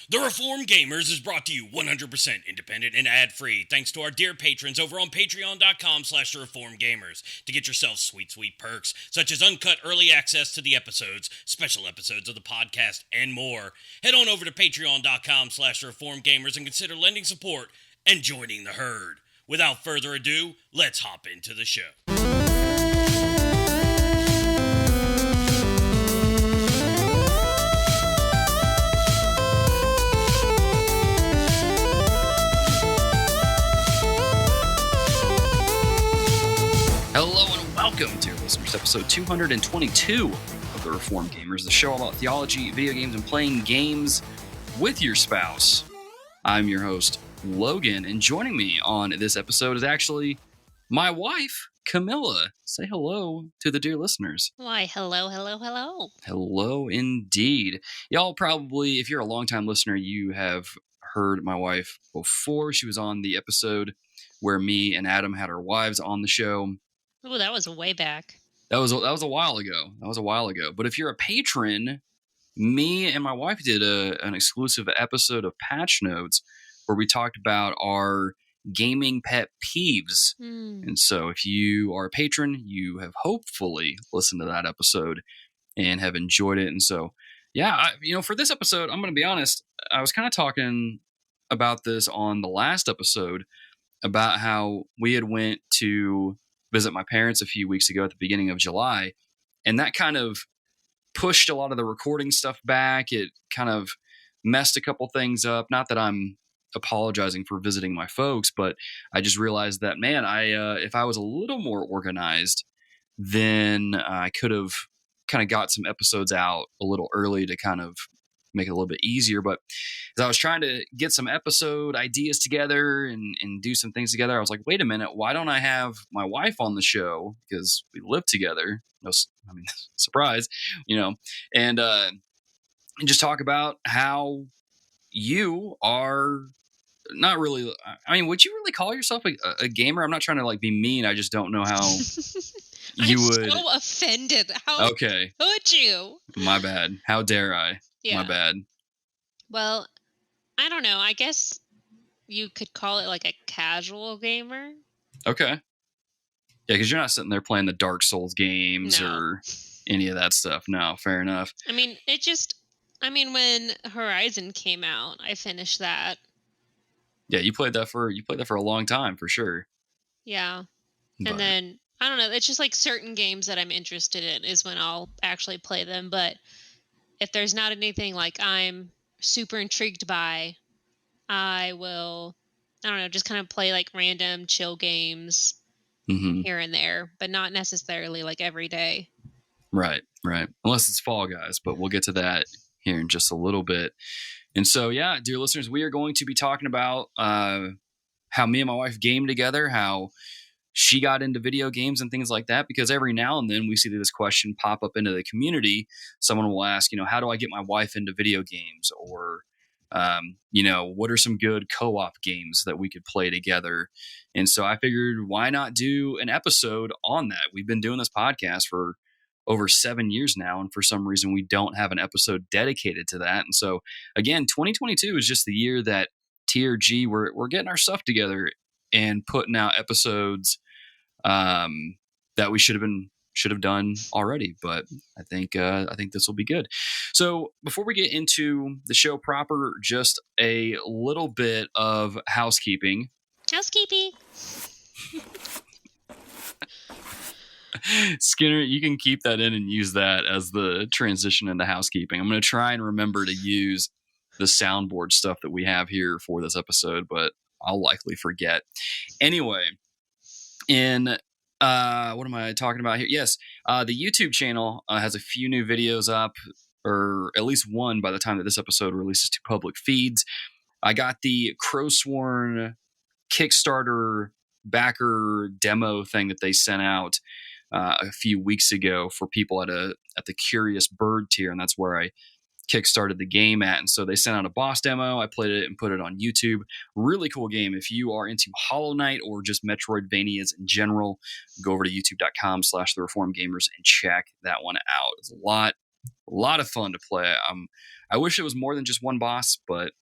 The Reform Gamers is brought to you 100% independent and ad-free thanks to our dear patrons over on patreon.com/thereformgamers to get yourself sweet, sweet perks such as uncut early access to the episodes, special episodes of the podcast, and more. Head on over to patreon.com/thereformgamers and consider lending support and joining the herd. Without further ado, let's hop into the show. Hello and welcome, dear listeners, to episode 222 of The Reform Gamers, the show all about theology, video games, and playing games with your spouse. I'm your host, Logan, and joining me on this episode is actually my wife, Camilla. Say hello to the dear listeners. Why, hello. Hello indeed. Y'all probably, if you're a longtime listener, you have heard my wife before. She was on the episode where me and Adam had our wives on the show. Oh, that was way back. That was a while ago. But if you're a patron, me and my wife did an exclusive episode of Patch Notes where we talked about our gaming pet peeves. And so if you are a patron, you have hopefully listened to that episode and have enjoyed it. And so, yeah, for this episode, I'm going to be honest, I was kind of talking about this on the last episode about how we had went to visit my parents a few weeks ago at the beginning of July, and that kind of pushed a lot of the recording stuff back. It kind of messed a couple things up. Not that I'm apologizing for visiting my folks, but I just realized that, man, if I was a little more organized, then I could have kind of got some episodes out a little early to kind of make it a little bit easier. But as I was trying to get some episode ideas together and do some things together, I was like, wait a minute, why don't I have my wife on the show? Because we live together. Surprise, and just talk about how you are not really, would you really call yourself a gamer? I'm not trying to be mean. I just don't know how you would. I'm so offended. How could you? My bad. How dare I? Yeah. My bad. Well, I don't know. I guess you could call it like a casual gamer. Okay. Yeah, because you're not sitting there playing the Dark Souls games or any of that stuff. No, fair enough. When Horizon came out, I finished that. Yeah, you played that for a long time, for sure. Yeah. And then, I don't know, it's just like certain games that I'm interested in is when I'll actually play them. But if there's not anything like I'm super intrigued by, I will, just kind of play like random chill games here and there, but not necessarily like every day. Right. Unless it's Fall Guys, but we'll get to that here in just a little bit. And so, yeah, dear listeners, we are going to be talking about how me and my wife game together, how she got into video games and things like that, because every now and then we see this question pop up into the community. Someone will ask, how do I get my wife into video games? Or, what are some good co-op games that we could play together? And so I figured, why not do an episode on that? We've been doing this podcast for over 7 years now, and for some reason we don't have an episode dedicated to that. And so, again, 2022 is just the year that TRG, we're getting our stuff together and putting out episodes that we should have done already, but I think this will be good. So before we get into the show proper, just a little bit of housekeeping. Skinner, you can keep that in and use that as the transition into housekeeping. I'm going to try and remember to use the soundboard stuff that we have here for this episode, but I'll likely forget. Anyway, what am I talking about here? Yes, the YouTube channel has a few new videos up, or at least one by the time that this episode releases to public feeds. I got the Crowsworn Kickstarter backer demo thing that they sent out a few weeks ago for people at the Curious Bird tier, and that's where I kickstarted the game at. And so they sent out a boss demo. I played it and put it on YouTube. Really cool game. If you are into Hollow Knight or just Metroidvanias in general, go over to youtube.com/thereformgamers and check that one out. It's a lot A lot of fun to play. I wish it was more than just one boss, but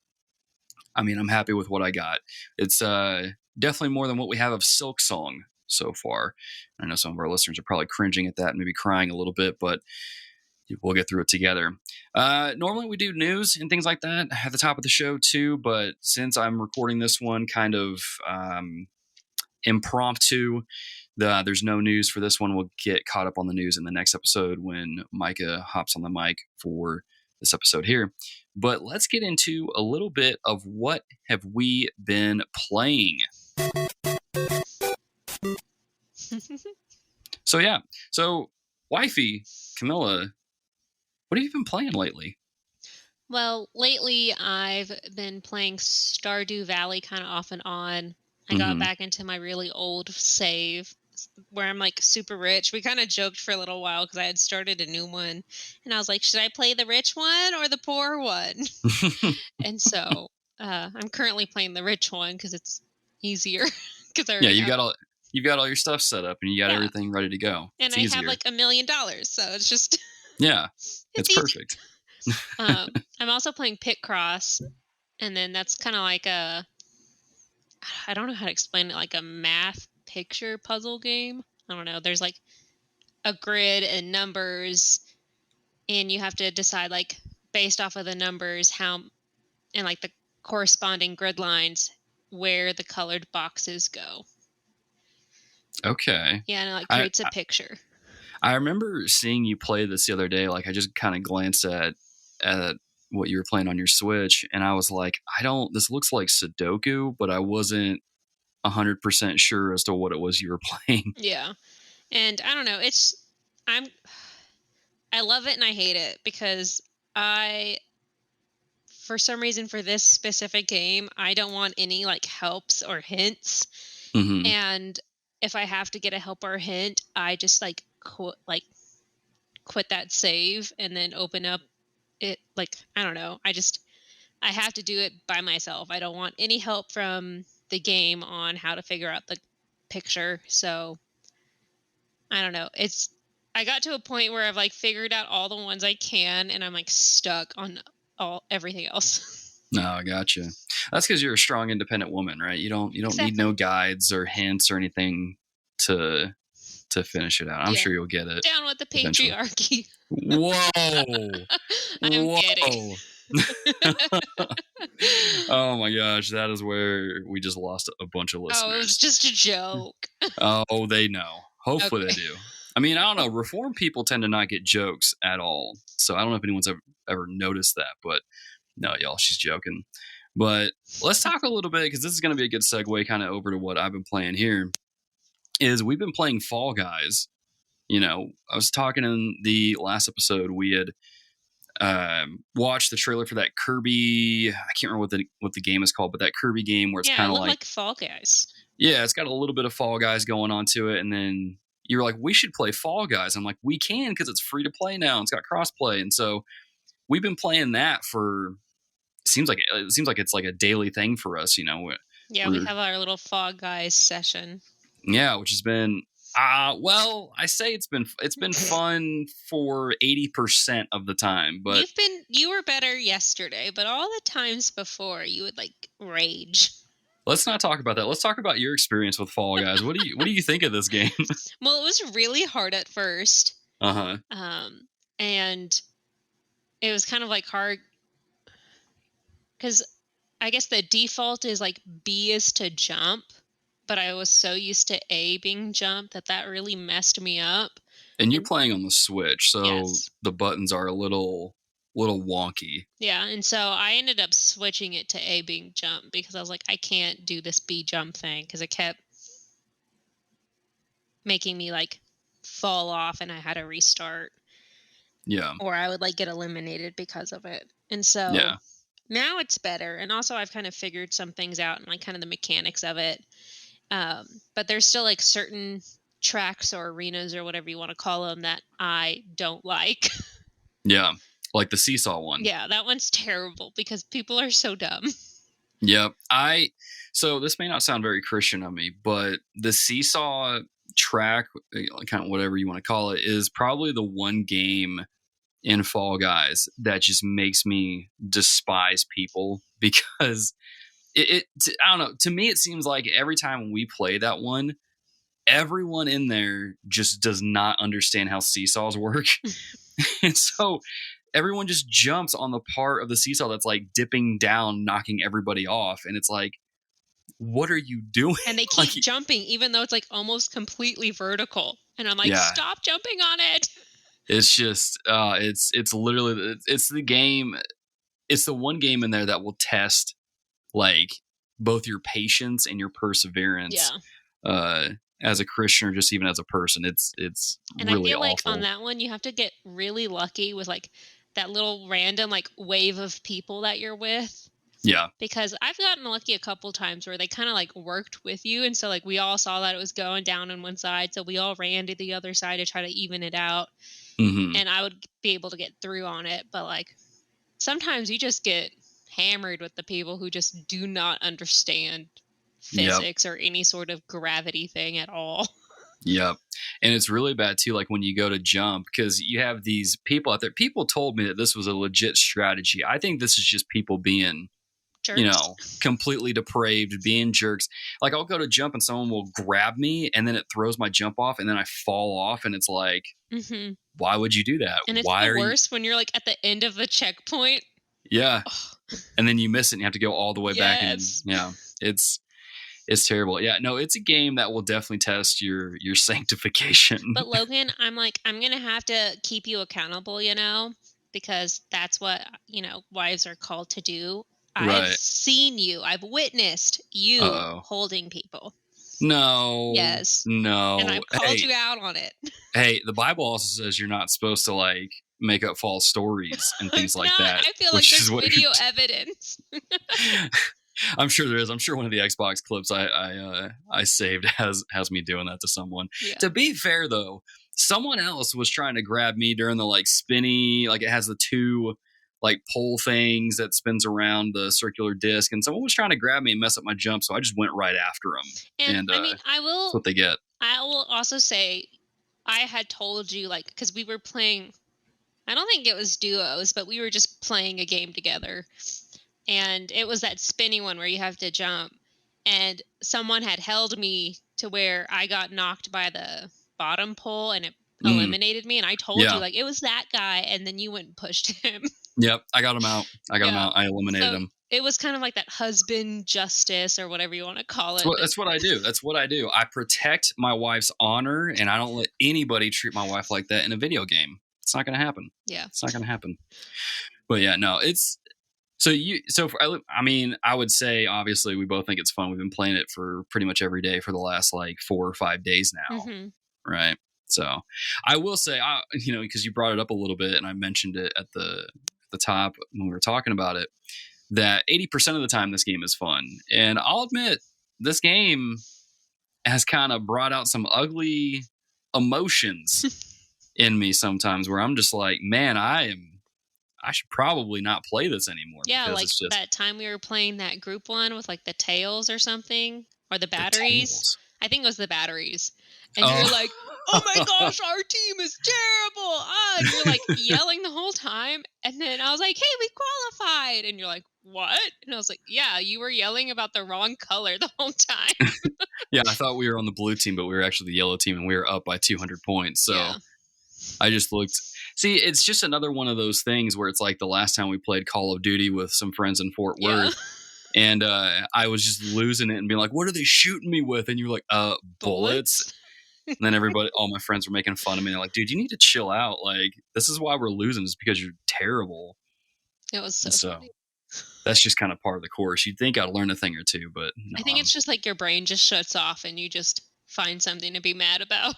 I mean, I'm happy with what I got. It's definitely more than what we have of Silk Song so far. I know some of our listeners are probably cringing at that and maybe crying a little bit, but we'll get through it together. Normally we do news and things like that at the top of the show too, but since I'm recording this one kind of impromptu, there's no news for this one. We'll get caught up on the news in the next episode when Micah hops on the mic for this episode here. But let's get into a little bit of what have we been playing. So wifey, Camilla, what have you been playing lately? Well, lately I've been playing Stardew Valley kind of off and on. I got back into my really old save where I'm like super rich. We kind of joked for a little while because I had started a new one. And I was like, should I play the rich one or the poor one? And so I'm currently playing the rich one because it's easier. You've got all your stuff set up and you got everything ready to go. And I have like $1 million. So it's just... Yeah, it's perfect. I'm also playing Picross. And then that's kind of like I don't know how to explain it, like a math picture puzzle game. I don't know. There's like a grid and numbers, and you have to decide like based off of the numbers and like the corresponding grid lines where the colored boxes go. Okay. Yeah, and it like creates a picture. I remember seeing you play this the other day. Like I just kind of glanced at what you were playing on your Switch, and I was like, this looks like Sudoku, but I wasn't 100% sure as to what it was you were playing. Yeah. And I don't know, I love it and I hate it because for some reason for this specific game, I don't want any like helps or hints. Mm-hmm. And if I have to get a help or a hint, I just like quit that save and then open up it. Like, I don't know. I have to do it by myself. I don't want any help from the game on how to figure out the picture. So I don't know. I got to a point where I've like figured out all the ones I can and I'm like stuck on everything else. No, I gotcha. That's because you're a strong, independent woman, right? You don't need no guides or hints or anything to finish it out. I'm sure you'll get it. Down with the patriarchy. Whoa. I'm kidding. Oh my gosh, that is where we just lost a bunch of listeners. Oh, it was just a joke. Oh, they know. Hopefully they do. I mean, I don't know. Reform people tend to not get jokes at all. So I don't know if anyone's ever noticed that, but no, y'all, she's joking. But let's talk a little bit, because this is going to be a good segue kind of over to what I've been playing here, is we've been playing Fall Guys. You know, I was talking in the last episode, we had watched the trailer for that Kirby, I can't remember what the game is called, but that Kirby game where it's kind of like Fall Guys. Yeah, it's got a little bit of Fall Guys going on to it, and then you were like, we should play Fall Guys. I'm like, we can, because it's free to play now. It's got crossplay, and so we've been playing that for. It seems like it's like a daily thing for us, you know. Yeah, we have our little Fall Guys session. Yeah, which has been well, I say it's been fun for 80% of the time, but you were better yesterday, but all the times before you would like rage. Let's not talk about that. Let's talk about your experience with Fall Guys. What do you think of this game? Well, it was really hard at first. Uh-huh. And it was kind of like hard because I guess the default is like B is to jump, but I was so used to A being jump that really messed me up. And you're playing on the Switch, so the buttons are a little wonky. Yeah, and so I ended up switching it to A being jump because I was like, I can't do this B jump thing because it kept making me like fall off and I had to restart. Yeah. Or I would like get eliminated because of it. And so now it's better. And also I've kind of figured some things out and like kind of the mechanics of it. But there's still like certain tracks or arenas or whatever you want to call them that I don't like. Yeah. Like the seesaw one. Yeah, that one's terrible because people are so dumb. Yep. So this may not sound very Christian of me, but the seesaw track, kind of whatever you want to call it, is probably the one game in Fall Guys that just makes me despise people because I don't know. To me, it seems like every time we play that one, everyone in there just does not understand how seesaws work. And so everyone just jumps on the part of the seesaw that's like dipping down, knocking everybody off. And it's like, what are you doing? And they keep jumping, even though it's like almost completely vertical. And I'm like, stop jumping on it. It's just, it's literally, it's the game. It's the one game in there that will test like both your patience and your perseverance. As a Christian or just even as a person, it's and really I feel like awful. on that one you have to get really lucky with like that little random like wave of people that you're with. Yeah, because I've gotten lucky a couple times where they kind of like worked with you, and so like we all saw that it was going down on one side, so we all ran to the other side to try to even it out. And I would be able to get through on it, but like sometimes you just get hammered with the people who just do not understand physics or any sort of gravity thing at all. Yep. And it's really bad too, like when you go to jump, because you have these people out there. People told me that this was a legit strategy. I think this is just people being jerks. You know, completely depraved, being jerks. Like I'll go to jump and someone will grab me and then it throws my jump off and then I fall off and it's like, why would you do that? And it's the worst when you're like at the end of the checkpoint. Yeah. And then you miss it and you have to go all the way back. And it's terrible. Yeah, no, it's a game that will definitely test your sanctification. But Logan, I'm going to have to keep you accountable, you know, because that's what, you know, wives are called to do. I've seen you. I've witnessed you holding people. No. Yes. No. And I've called you out on it. Hey, the Bible also says you're not supposed to like make up false stories and things like that. I feel like there's video evidence. I'm sure there is. I'm sure one of the Xbox clips I saved has me doing that to someone. Yeah. To be fair though, someone else was trying to grab me during the like spinny, like it has the two like pole things that spins around the circular disc, and someone was trying to grab me and mess up my jump, so I just went right after them. And I mean, that's what they get. I will also say, I had told you like because we were playing. I don't think it was duos, but we were just playing a game together. And it was that spinny one where you have to jump. And someone had held me to where I got knocked by the bottom pole and it eliminated me. And I told you, like, it was that guy. And then you went and pushed him. Yep. I got him out. I eliminated him. It was kind of like that husband justice or whatever you want to call it. That's what I do. I protect my wife's honor and I don't let anybody treat my wife like that in a video game. It's not going to happen. Yeah. It's not going to happen. But yeah, no, it's I would say obviously we both think it's fun. We've been playing it for pretty much every day for the last like 4 or 5 days now. Right. So I will say, you know, because you brought it up a little bit and I mentioned it at the top when we were talking about it, that 80% of the time this game is fun. And I'll admit this game has kind of brought out some ugly emotions in me sometimes where I'm just like, man, I should probably not play this anymore. Yeah, like that time we were playing that group one with like the tails or something, or the batteries. I think it was the batteries. And you're like, oh my gosh, our team is terrible. And you're like yelling the whole time. And then I was like, hey, we qualified. And you're like, what? And I was like, yeah, you were yelling about the wrong color the whole time. Yeah, I thought we were on the blue team, but we were actually the yellow team and we were up by 200 points. So I just looked. See, it's just another one of those things where it's like the last time we played Call of Duty with some friends in Fort Worth. And I was just losing it and being like, what are they shooting me with? And you were like, bullets. And then all my friends were making fun of me. They're like, dude, you need to chill out. Like, this is why we're losing, is because you're terrible. It was so funny. That's just kind of part of the course. You'd think I'd learn a thing or two, but no, I think it's just like your brain just shuts off and you just find something to be mad about.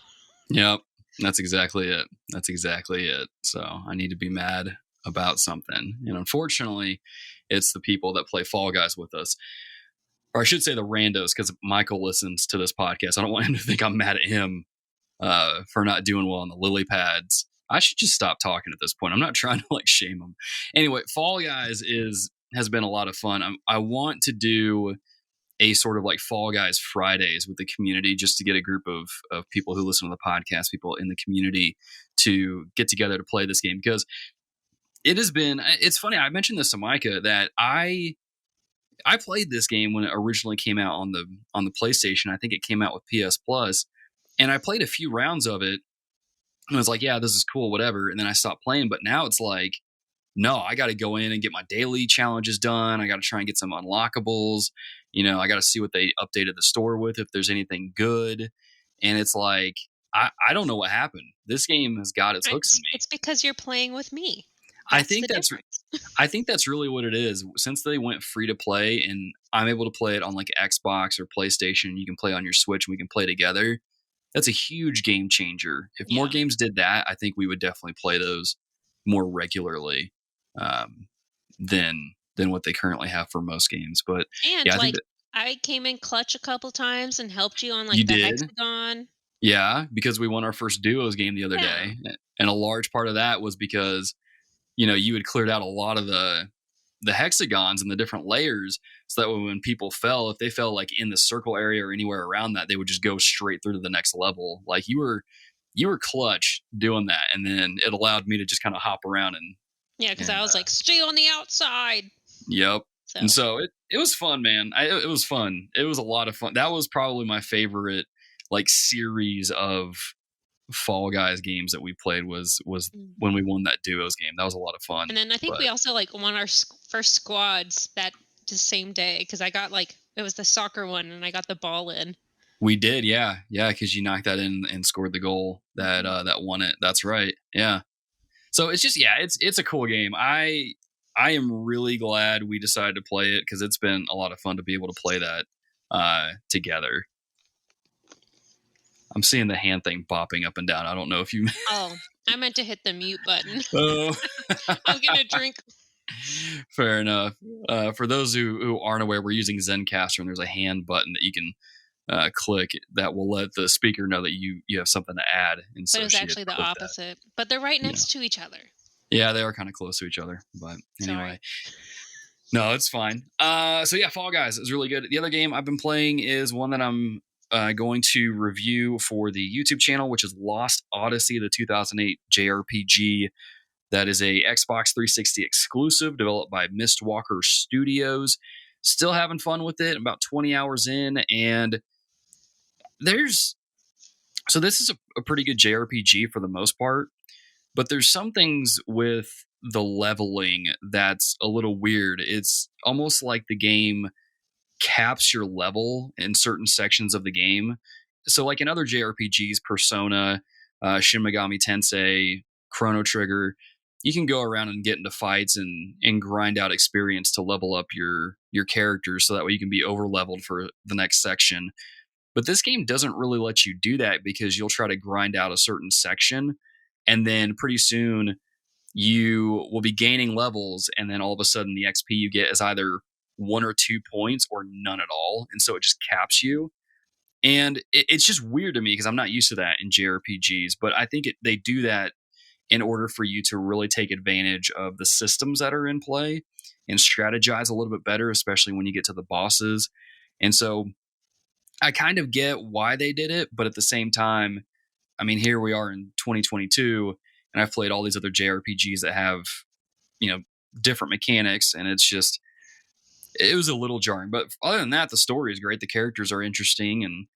Yep. That's exactly it. So I need to be mad about something. And unfortunately, it's the people that play Fall Guys with us. Or I should say the randos, because Michael listens to this podcast. I don't want him to think I'm mad at him for not doing well on the lily pads. I should just stop talking at this point. I'm not trying to like shame him. Anyway, Fall Guys has been a lot of fun. I want to do a sort of like Fall Guys Fridays with the community, just to get a group of people who listen to the podcast, people in the community, to get together to play this game. Because it has been. It's funny. I mentioned this to Micah that I played this game when it originally came out on the PlayStation. I think it came out with PS Plus, and I played a few rounds of it. And I was like, yeah, this is cool, whatever. And then I stopped playing. But now it's like, no, I got to go in and get my daily challenges done. I got to try and get some unlockables. I got to see what they updated the store with, if there's anything good. And it's like, I don't know what happened. This game has got its hooks in me. It's because you're playing with me. I think that's really what it is. Since they went free to play and I'm able to play it on like Xbox or PlayStation, you can play on your Switch and we can play together. That's a huge game changer. If more games did that, I think we would definitely play those more regularly than what they currently have for most games. But I came in clutch a couple times and helped you on the hexagon. Yeah, because we won our first duos game the other day, and a large part of that was because you had cleared out a lot of the hexagons and the different layers, so that when people fell, if they fell like in the circle area or anywhere around that, they would just go straight through to the next level. Like you were clutch doing that, and then it allowed me to just kind of hop around and because I was like, stay on the outside. Yep. And so it was fun, man. It was fun. It was a lot of fun. That was probably my favorite series of Fall Guys games that we played was when we won that duos game. That was a lot of fun. And then I think we also won our first squads that the same day, because I got it was the soccer one and I got the ball in. We did, yeah, because you knocked that in and scored the goal that won it. That's right, yeah. So it's just it's a cool game. I am really glad we decided to play it, because it's been a lot of fun to be able to play that together. I'm seeing the hand thing bopping up and down. I don't know if you... Oh, I meant to hit the mute button. Oh. I'm going to drink. Fair enough. For those who aren't aware, we're using Zencaster, and there's a hand button that you can click that will let the speaker know that you have something to add. And so but it's actually the opposite. But they're right next to each other. Yeah, they are kind of close to each other. But anyway. No, it's fine. So yeah, Fall Guys is really good. The other game I've been playing is one that I'm going to review for the YouTube channel, which is Lost Odyssey, the 2008 JRPG. That is a Xbox 360 exclusive, developed by Mistwalker Studios. Still having fun with it. About 20 hours in, and this is a pretty good JRPG for the most part, but there's some things with the leveling that's a little weird. It's almost like the game caps your level in certain sections of the game. So like in other JRPGs, Persona, Shin Megami Tensei, Chrono Trigger, you can go around and get into fights and grind out experience to level up your characters, so that way you can be over leveled for the next section. But this game doesn't really let you do that, because you'll try to grind out a certain section, and then pretty soon you will be gaining levels, and then all of a sudden the XP you get is either 1 or 2 points or none at all, and so it just caps you. And it's just weird to me, because I'm not used to that in JRPGs, but I think they do that in order for you to really take advantage of the systems that are in play and strategize a little bit better, especially when you get to the bosses. And so I kind of get why they did it, but at the same time, I mean, here we are in 2022, and I've played all these other JRPGs that have, different mechanics, and it was a little jarring. But other than that, the story is great. The characters are interesting, and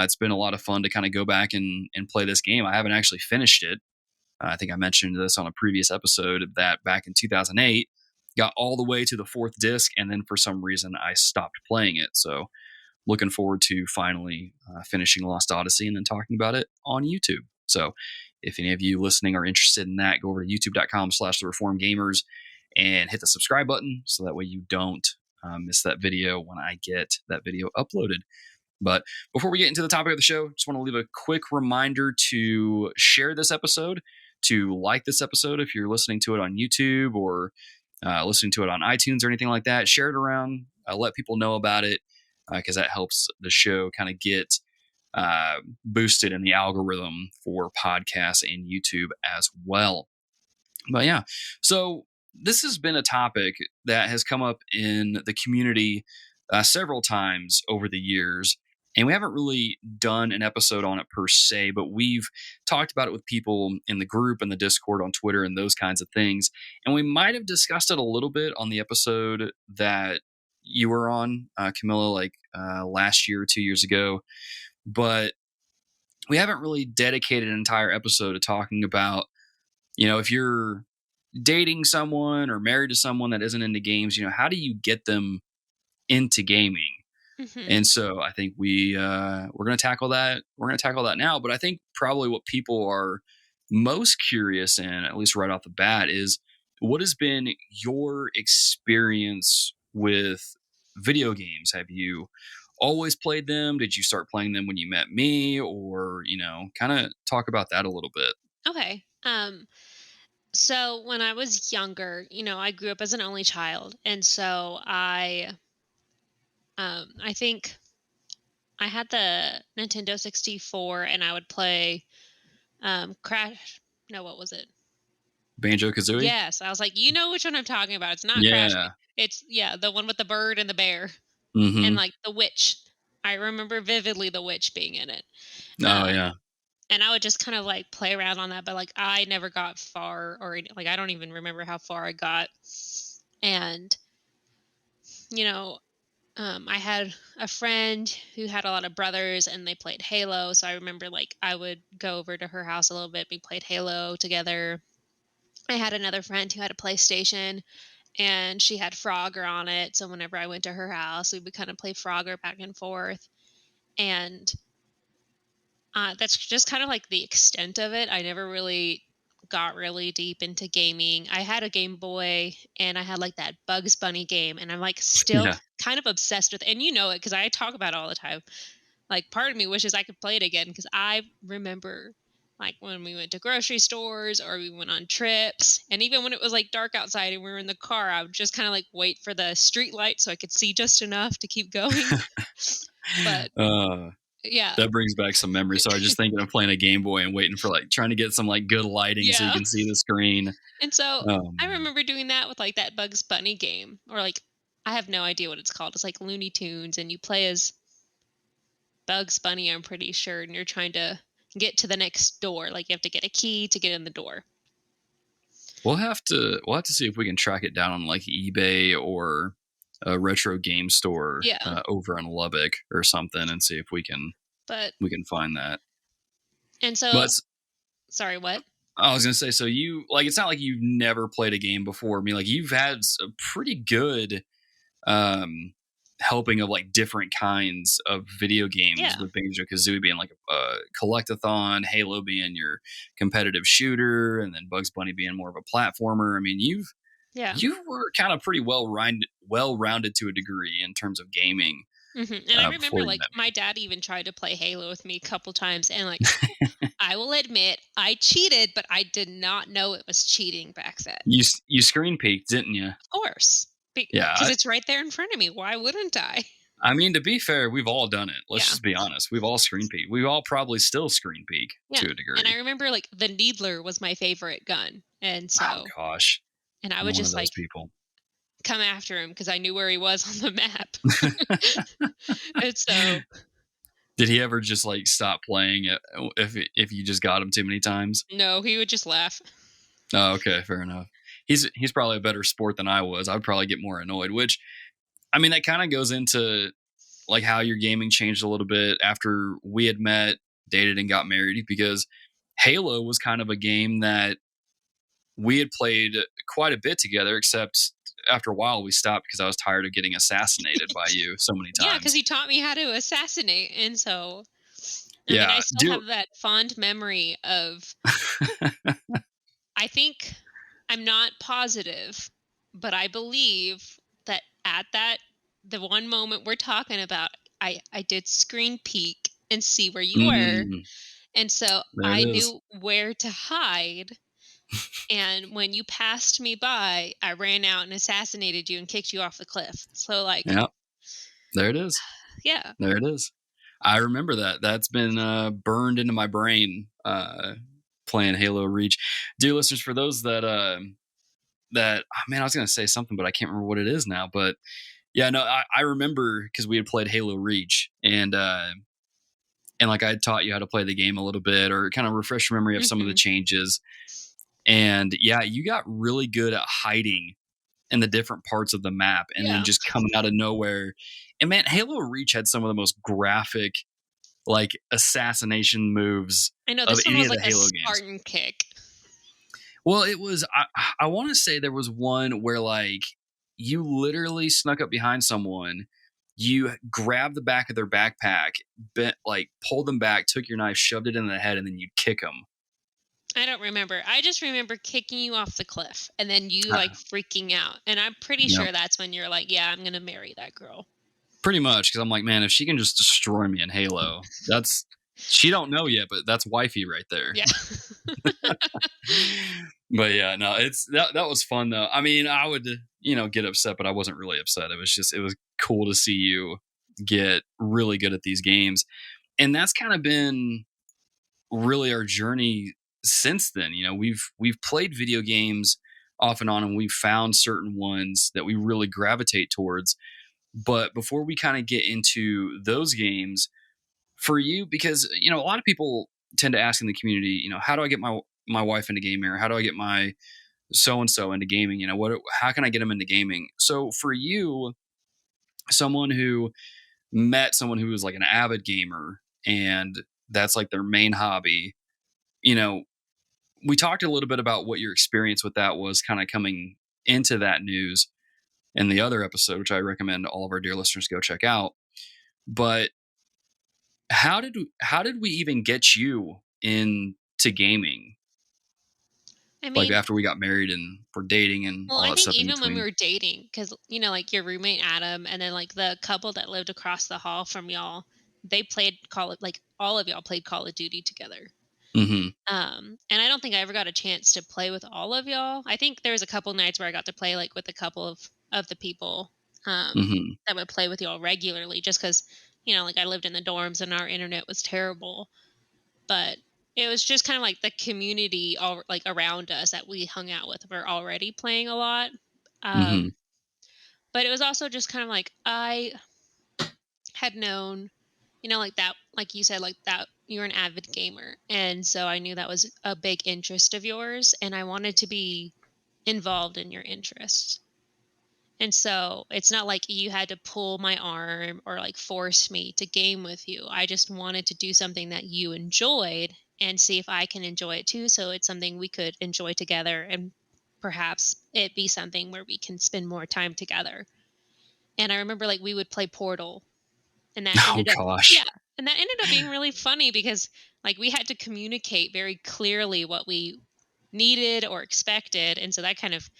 it's been a lot of fun to kind of go back and play this game. I haven't actually finished it. I think I mentioned this on a previous episode, that back in 2008, got all the way to the 4th disc, and then for some reason I stopped playing it. So looking forward to finally finishing Lost Odyssey and then talking about it on YouTube. So if any of you listening are interested in that, go over to youtube.com/thereformedgamers and hit the subscribe button, so that way you don't miss that video when I get that video uploaded. But before we get into the topic of the show, just want to leave a quick reminder to share this episode, to like this episode if you're listening to it on YouTube or listening to it on iTunes or anything like that. Share it around, let people know about it, because that helps the show kind of get boosted in the algorithm for podcasts and YouTube as well. But yeah, so this has been a topic that has come up in the community several times over the years. And we haven't really done an episode on it per se, but we've talked about it with people in the group and the Discord on Twitter and those kinds of things. And we might have discussed it a little bit on the episode that you were on, Camilla, like last year or 2 years ago. But we haven't really dedicated an entire episode to talking about, if you're dating someone or married to someone that isn't into games, how do you get them into gaming? Mm-hmm. And so I think we're going to tackle that. We're going to tackle that now. But I think probably what people are most curious in, at least right off the bat, is what has been your experience with video games? Have you always played them? Did you start playing them when you met me? Or, kind of talk about that a little bit. Okay. So when I was younger, I grew up as an only child. And so I think I had the Nintendo 64 and I would play Crash. No, what was it? Banjo-Kazooie? Yes. I was like, you know which one I'm talking about. It's not Yeah. Crash. It's, the one with the bird and the bear. Mm-hmm. And like the witch. I remember vividly the witch being in it. Oh, yeah. And I would just kind of like play around on that. But like I never got far, or like I don't even remember how far I got. And, I had a friend who had a lot of brothers and they played Halo. So I remember like I would go over to her house a little bit. We played Halo together. I had another friend who had a PlayStation and she had Frogger on it. So whenever I went to her house, we would kind of play Frogger back and forth. And that's just kind of like the extent of it. I never really got really deep into gaming. I had a Game Boy and I had like that Bugs Bunny game and I'm like still kind of obsessed with it. And it because I talk about it all the time. Like part of me wishes I could play it again because I remember like when we went to grocery stores or we went on trips, and even when it was like dark outside and we were in the car, I would just kind of like wait for the street light so I could see just enough to keep going. But yeah, that brings back some memories. So I was just thinking of playing a Game Boy and waiting for like trying to get some like good lighting so you can see the screen. And so I remember doing that with like that Bugs Bunny game, or like I have no idea what it's called. It's like Looney Tunes, and you play as Bugs Bunny, I'm pretty sure, and you're trying to get to the next door. Like you have to get a key to get in the door. We'll have to see if we can track it down on like eBay or a retro game store over in Lubbock or something, and see if we can find that. And so, sorry, what? I was gonna say, so you like, it's not like you've never played a game before. I mean, like you've had a pretty good helping of like different kinds of video games, with Banjo-Kazooie being like a collectathon, Halo being your competitive shooter, and then Bugs Bunny being more of a platformer. I mean, you were kind of pretty well rounded to a degree in terms of gaming. Mm-hmm. And I remember like my dad even tried to play Halo with me a couple times, and like I will admit I cheated, but I did not know it was cheating back then. You screen peeked, didn't you? Of course. Because it's right there in front of me. Why wouldn't I? I mean, to be fair, we've all done it. Let's just be honest. We've all screen peeked. We all probably still screen peek to a degree. And I remember like the Needler was my favorite gun. And so, oh gosh. And I would just like come after him because I knew where he was on the map. And so, did he ever just like stop playing it if you just got him too many times? No, he would just laugh. Oh, okay, fair enough. He's probably a better sport than I was. I'd probably get more annoyed, which, I mean, that kind of goes into like how your gaming changed a little bit after we had met, dated, and got married, because Halo was kind of a game that we had played quite a bit together, except after a while we stopped because I was tired of getting assassinated by you so many times. Yeah, because you taught me how to assassinate, and so I mean, I still have that fond memory of I think, I'm not positive, but I believe that at the one moment we're talking about, I did screen peek and see where you were. And so I knew where to hide. And when you passed me by, I ran out and assassinated you and kicked you off the cliff. So like, yeah, there it is. Yeah, there it is. I remember that. That's been burned into my brain. Playing Halo Reach. Dear listeners, for those that I was going to say something, but I can't remember what it is now. But Yeah, no, I remember because we had played Halo Reach, and like I had taught you how to play the game a little bit, or kind of refresh your memory of some of the changes. And yeah, you got really good at hiding in the different parts of the map, and then just coming out of nowhere. And man, Halo Reach had some of the most graphic, like, assassination moves. I know this of one any was of the like Halo a games. Spartan kick. Well, it was. I want to say there was one where like you literally snuck up behind someone, you grabbed the back of their backpack, pulled them back, took your knife, shoved it in the head, and then you'd kick them. I don't remember. I just remember kicking you off the cliff and then you like freaking out. And I'm pretty sure that's when you're like, yeah, I'm going to marry that girl. Pretty much. Because I'm like, man, if she can just destroy me in Halo, she don't know yet, but that's wifey right there. Yeah. But yeah, no, that was fun though. I mean, I would, get upset, but I wasn't really upset. It was cool to see you get really good at these games. And that's kind of been really our journey since then. We've played video games off and on, and we've found certain ones that we really gravitate towards. But before we kind of get into those games, for you, because a lot of people tend to ask in the community, how do I get my wife into gaming, or how do I get my so and so into gaming? How can I get them into gaming? So for you, someone who met someone who was like an avid gamer, and that's like their main hobby, we talked a little bit about what your experience with that was kind of coming into that news in the other episode, which I recommend all of our dear listeners go check out. But how did we even get you into gaming? I mean, like after we got married and we're dating and all that stuff. I think even when we were dating, because like your roommate Adam, and then like the couple that lived across the hall from y'all, they played all of y'all played Call of Duty together. Mm-hmm. And I don't think I ever got a chance to play with all of y'all. I think there was a couple nights where I got to play like with a couple of the people that would play with y'all regularly, just because like I lived in the dorms and our internet was terrible. But it was just kind of like the community all like around us that we hung out with were already playing a lot. But it was also just kind of like I had known, like that, like you said, like that you're an avid gamer. And so I knew that was a big interest of yours, and I wanted to be involved in your interests. And so it's not like you had to pull my arm or like force me to game with you. I just wanted to do something that you enjoyed and see if I can enjoy it too. So it's something we could enjoy together, and perhaps it be something where we can spend more time together. And I remember like we would play Portal, and that ended up being really funny because like we had to communicate very clearly what we needed or expected. And so that kind of,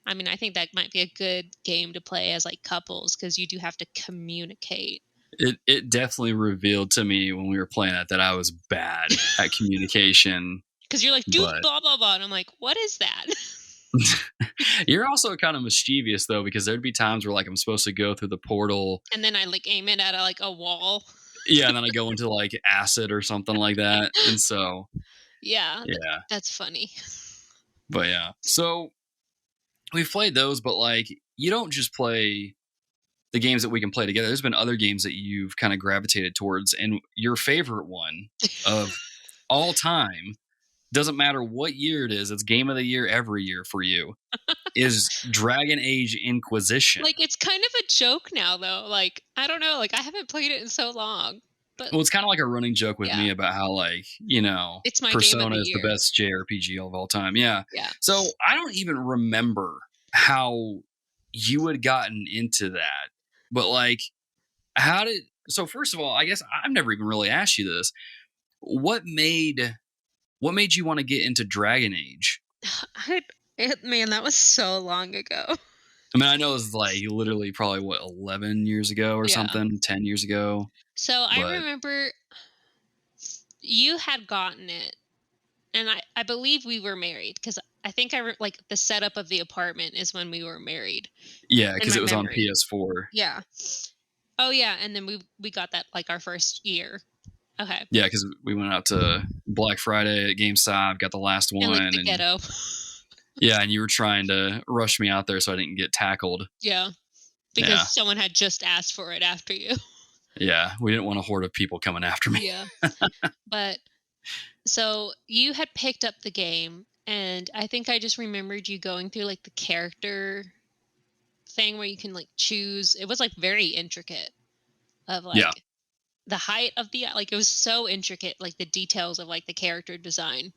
I mean, I think that might be a good game to play as like couples, because you do have to communicate. It definitely revealed to me when we were playing it that I was bad at communication. Because you're like, dude, blah, blah, blah. And I'm like, what is that? You're also kind of mischievous though, because there'd be times where like I'm supposed to go through the portal, and then I like aim it at like a wall. Yeah, and then I go into like acid or something like that, and so yeah, that's funny. But yeah, so we've played those, but like you don't just play the games that we can play together. There's been other games that you've kind of gravitated towards, and your favorite one of all time, doesn't matter what year it is, it's game of the year every year for you, is Dragon Age Inquisition. Like, it's kind of a joke now, though. Like, I don't know. Like, I haven't played it in so long. But well, it's kind of like a running joke with me about how, like, it's my Persona is the best JRPG of all time. Yeah. So I don't even remember how you had gotten into that. But, like, so first of all, I guess I've never even really asked you this. What made you want to get into Dragon Age? Man, that was so long ago. I mean, I know it was like literally probably 11 years ago or something, 10 years ago. So I remember you had gotten it, and I believe we were married, because I think like the setup of the apartment is when we were married. Yeah, because it was on PS4. Yeah. Oh yeah, and then we got that like our first year. Okay. Yeah, because we went out to Black Friday at GameStop, got the last one. And like the ghetto. Yeah, and you were trying to rush me out there so I didn't get tackled. Yeah. because someone had just asked for it after you. Yeah, we didn't want a horde of people coming after me. Yeah. But so you had picked up the game, and I think I just remembered you going through like the character thing where you can like choose. It was like very intricate of like the height of the, like it was so intricate, like the details of like the character design.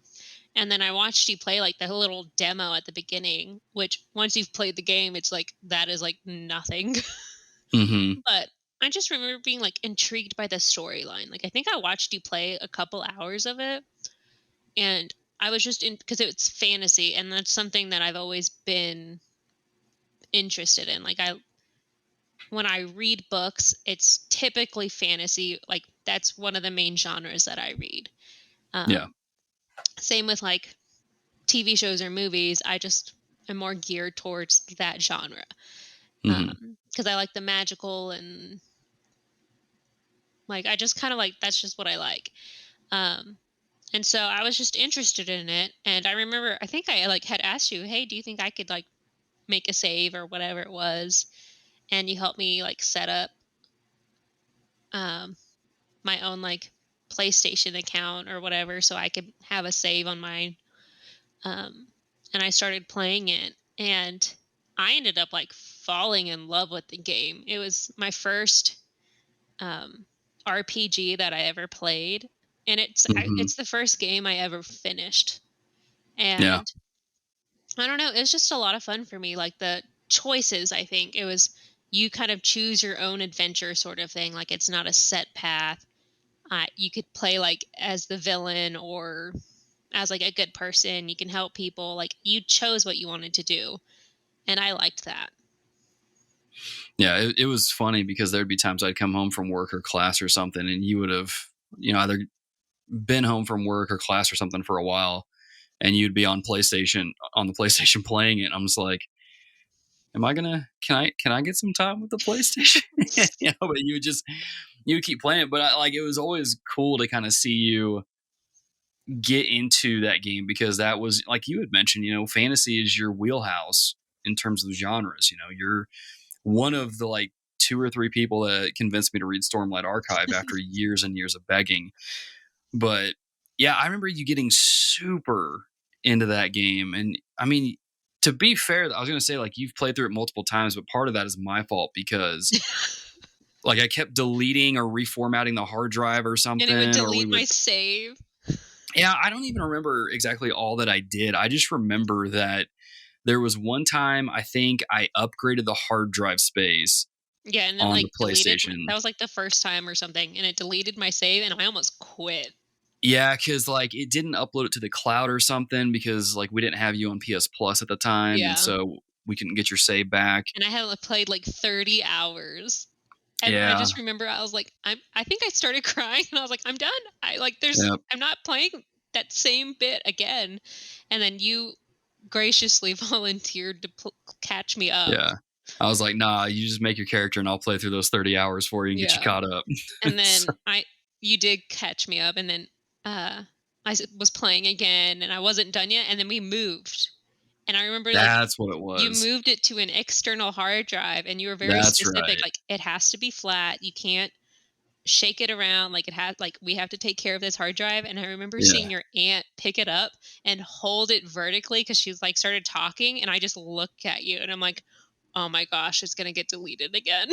And then I watched you play like the little demo at the beginning, which once you've played the game, it's like that is like nothing. Mm-hmm. But I just remember being like intrigued by the storyline. Like I think I watched you play a couple hours of it, and I was just in, because it's fantasy, and that's something that I've always been interested in. Like when I read books, it's typically fantasy. Like that's one of the main genres that I read. Same with like TV shows or movies. I just am more geared towards that genre. Because I like the magical, and like I just kind of like, that's just what I like. And so I was just interested in it, and I remember I think I like had asked you, hey, do you think I could like make a save or whatever it was, and you helped me like set up my own like PlayStation account or whatever so I could have a save on mine. And I started playing it, and I ended up like falling in love with the game. It was my first RPG that I ever played, and it's the first game I ever finished. And I don't know, it's just a lot of fun for me. Like the choices, I think it was, you kind of choose your own adventure sort of thing. Like it's not a set path. You could play like as the villain or as like a good person. You can help people. Like you chose what you wanted to do, and I liked that. Yeah, it was funny because there'd be times I'd come home from work or class or something, and you would have, either been home from work or class or something for a while, and you'd be on the PlayStation playing it. And I'm just like, can I get some time with the PlayStation? But you would keep playing it. But it was always cool to kind of see you get into that game, because that was, like you had mentioned, fantasy is your wheelhouse in terms of genres. You're one of the like 2 or 3 people that convinced me to read Stormlight Archive after years and years of begging. But yeah, I remember you getting super into that game. And I mean, to be fair, I was going to say, like, you've played through it multiple times, but part of that is my fault because like I kept deleting or reformatting the hard drive or something. And it would delete my save. Yeah, I don't even remember exactly all that I did. I just remember that there was one time I think I upgraded the hard drive space. Yeah, and then on like the PlayStation. That was like the first time or something, and it deleted my save, and I almost quit. Yeah, because like it didn't upload it to the cloud or something, because like we didn't have you on PS Plus at the time, and so we couldn't get your save back. And I had played like 30 hours. And I just remember I was like, I think I started crying, and I was like, I'm done. I'm not playing that same bit again. And then you graciously volunteered to catch me up. Yeah. I was like, nah, you just make your character and I'll play through those 30 hours for you and get you caught up. And then you did catch me up, and then I was playing again, and I wasn't done yet, and then we moved. And I remember that's what it was. You moved it to an external hard drive, and you were very specific. Right. Like it has to be flat. You can't shake it around. Like we have to take care of this hard drive. And I remember seeing your aunt pick it up and hold it vertically because she's like started talking, and I just looked at you and I'm like, oh my gosh, it's gonna get deleted again.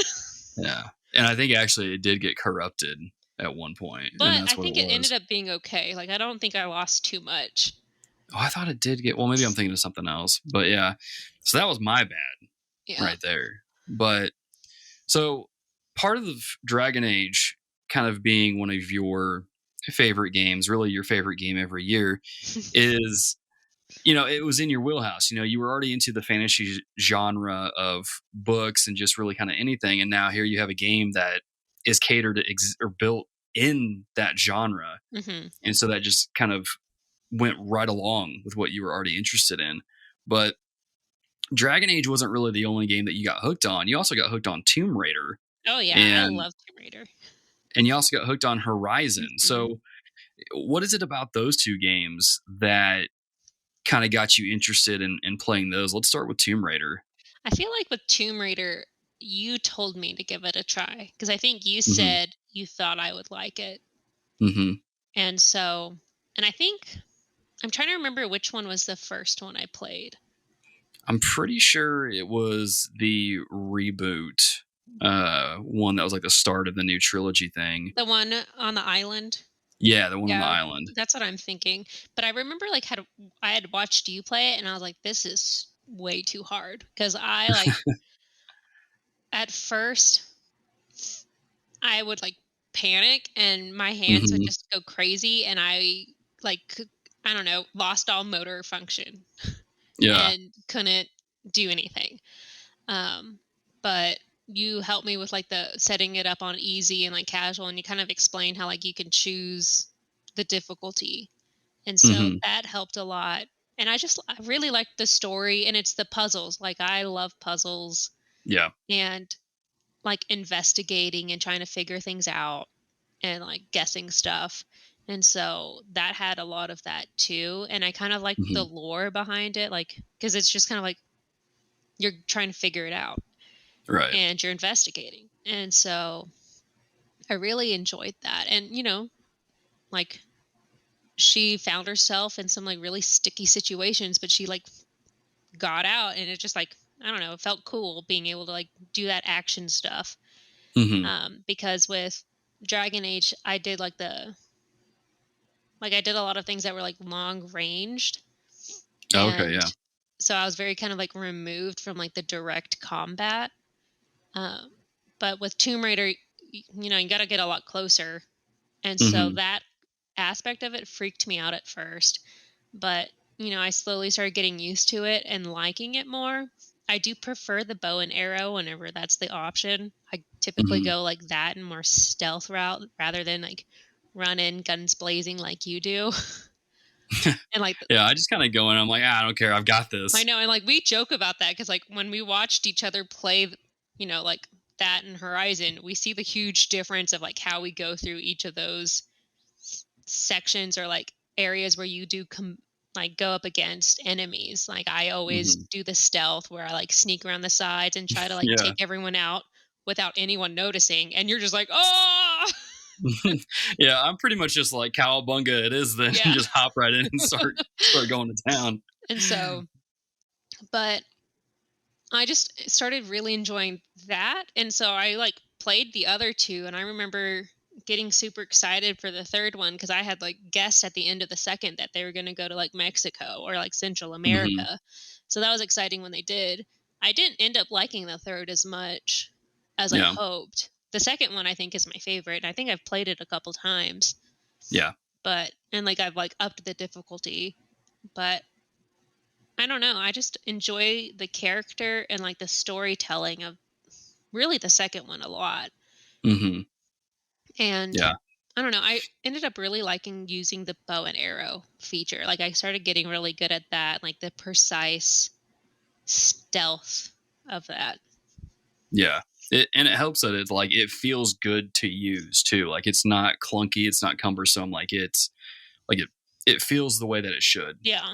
Yeah. And I think actually it did get corrupted at one point. But I think it ended up being okay. Like I don't think I lost too much. Oh, I thought it did get... Well, maybe I'm thinking of something else. But yeah. So that was my bad right there. But so part of the Dragon Age kind of being one of your favorite games, really your favorite game every year, is, it was in your wheelhouse. You were already into the fantasy genre of books and just really kind of anything. And now here you have a game that is catered to or built in that genre. Mm-hmm. And so that just kind of went right along with what you were already interested in. But Dragon Age wasn't really the only game that you got hooked on. You also got hooked on Tomb Raider. Oh yeah, I love Tomb Raider. And you also got hooked on Horizon. Mm-hmm. So what is it about those two games that kind of got you interested in playing those? Let's start with Tomb Raider. I feel like with Tomb Raider, you told me to give it a try because I think you Mm-hmm. said you thought I would like it. Mm-hmm. And so, and I think I'm trying to remember which one was the first one I played. I'm pretty sure it was the reboot one that was like the start of the new trilogy thing. The one on the island. Yeah, the one on the island. That's what I'm thinking. But I remember like I had watched you play it and I was like, this is way too hard. Because I like at first I would like panic and my hands would just go crazy and I like I don't know, lost all motor function. Yeah. And couldn't do anything. But you helped me with like the setting it up on easy and like casual, and you kind of explained how like you can choose the difficulty, and so that helped a lot. And I really liked the story, and it's the puzzles. Like I love puzzles. Yeah. And like investigating and trying to figure things out and like guessing stuff. And so that had a lot of that too. And I kind of like the lore behind it, like, because it's just kind of like you're trying to figure it out. Right. And you're investigating. And so I really enjoyed that. And, you know, like she found herself in some like really sticky situations, but she like got out and it just like, I don't know, it felt cool being able to like do that action stuff. Because with Dragon Age, I did like I did a lot of things that were like long ranged. Okay, yeah. So I was very kind of like removed from like the direct combat. But with Tomb Raider, you know, you got to get a lot closer. And so that aspect of it freaked me out at first. But, you know, I slowly started getting used to it and liking it more. I do prefer the bow and arrow whenever that's the option. I typically go like that and more stealth route rather than like run in guns blazing like you do. And like yeah, I just kind of go in. I'm like, I don't care. I've got this. I know, and like we joke about that because like when we watched each other play, you know, like that and Horizon, we see the huge difference of like how we go through each of those sections or like areas where you do like go up against enemies. Like I always do the stealth where I like sneak around the sides and try to like take everyone out without anyone noticing, and you're just like, oh. Yeah, I'm pretty much just like cowabunga it is then. Just hop right in and start going to town. And so, but I just started really enjoying that. And so I like played the other two, and I remember getting super excited for the third one because I had like guessed at the end of the second that they were going to go to like Mexico or like Central America. So that was exciting when they did. I didn't end up liking the third as much as I hoped. The second one I think is my favorite, and I think I've played it a couple times. Yeah. But and like I've like upped the difficulty, but I don't know. I just enjoy the character and like the storytelling of really the second one a lot. And I don't know. I ended up really liking using the bow and arrow feature. Like I started getting really good at that, like the precise stealth of that. Yeah. And it helps that it's like it feels good to use too. Like it's not clunky, it's not cumbersome. Like it's like it feels the way that it should. Yeah.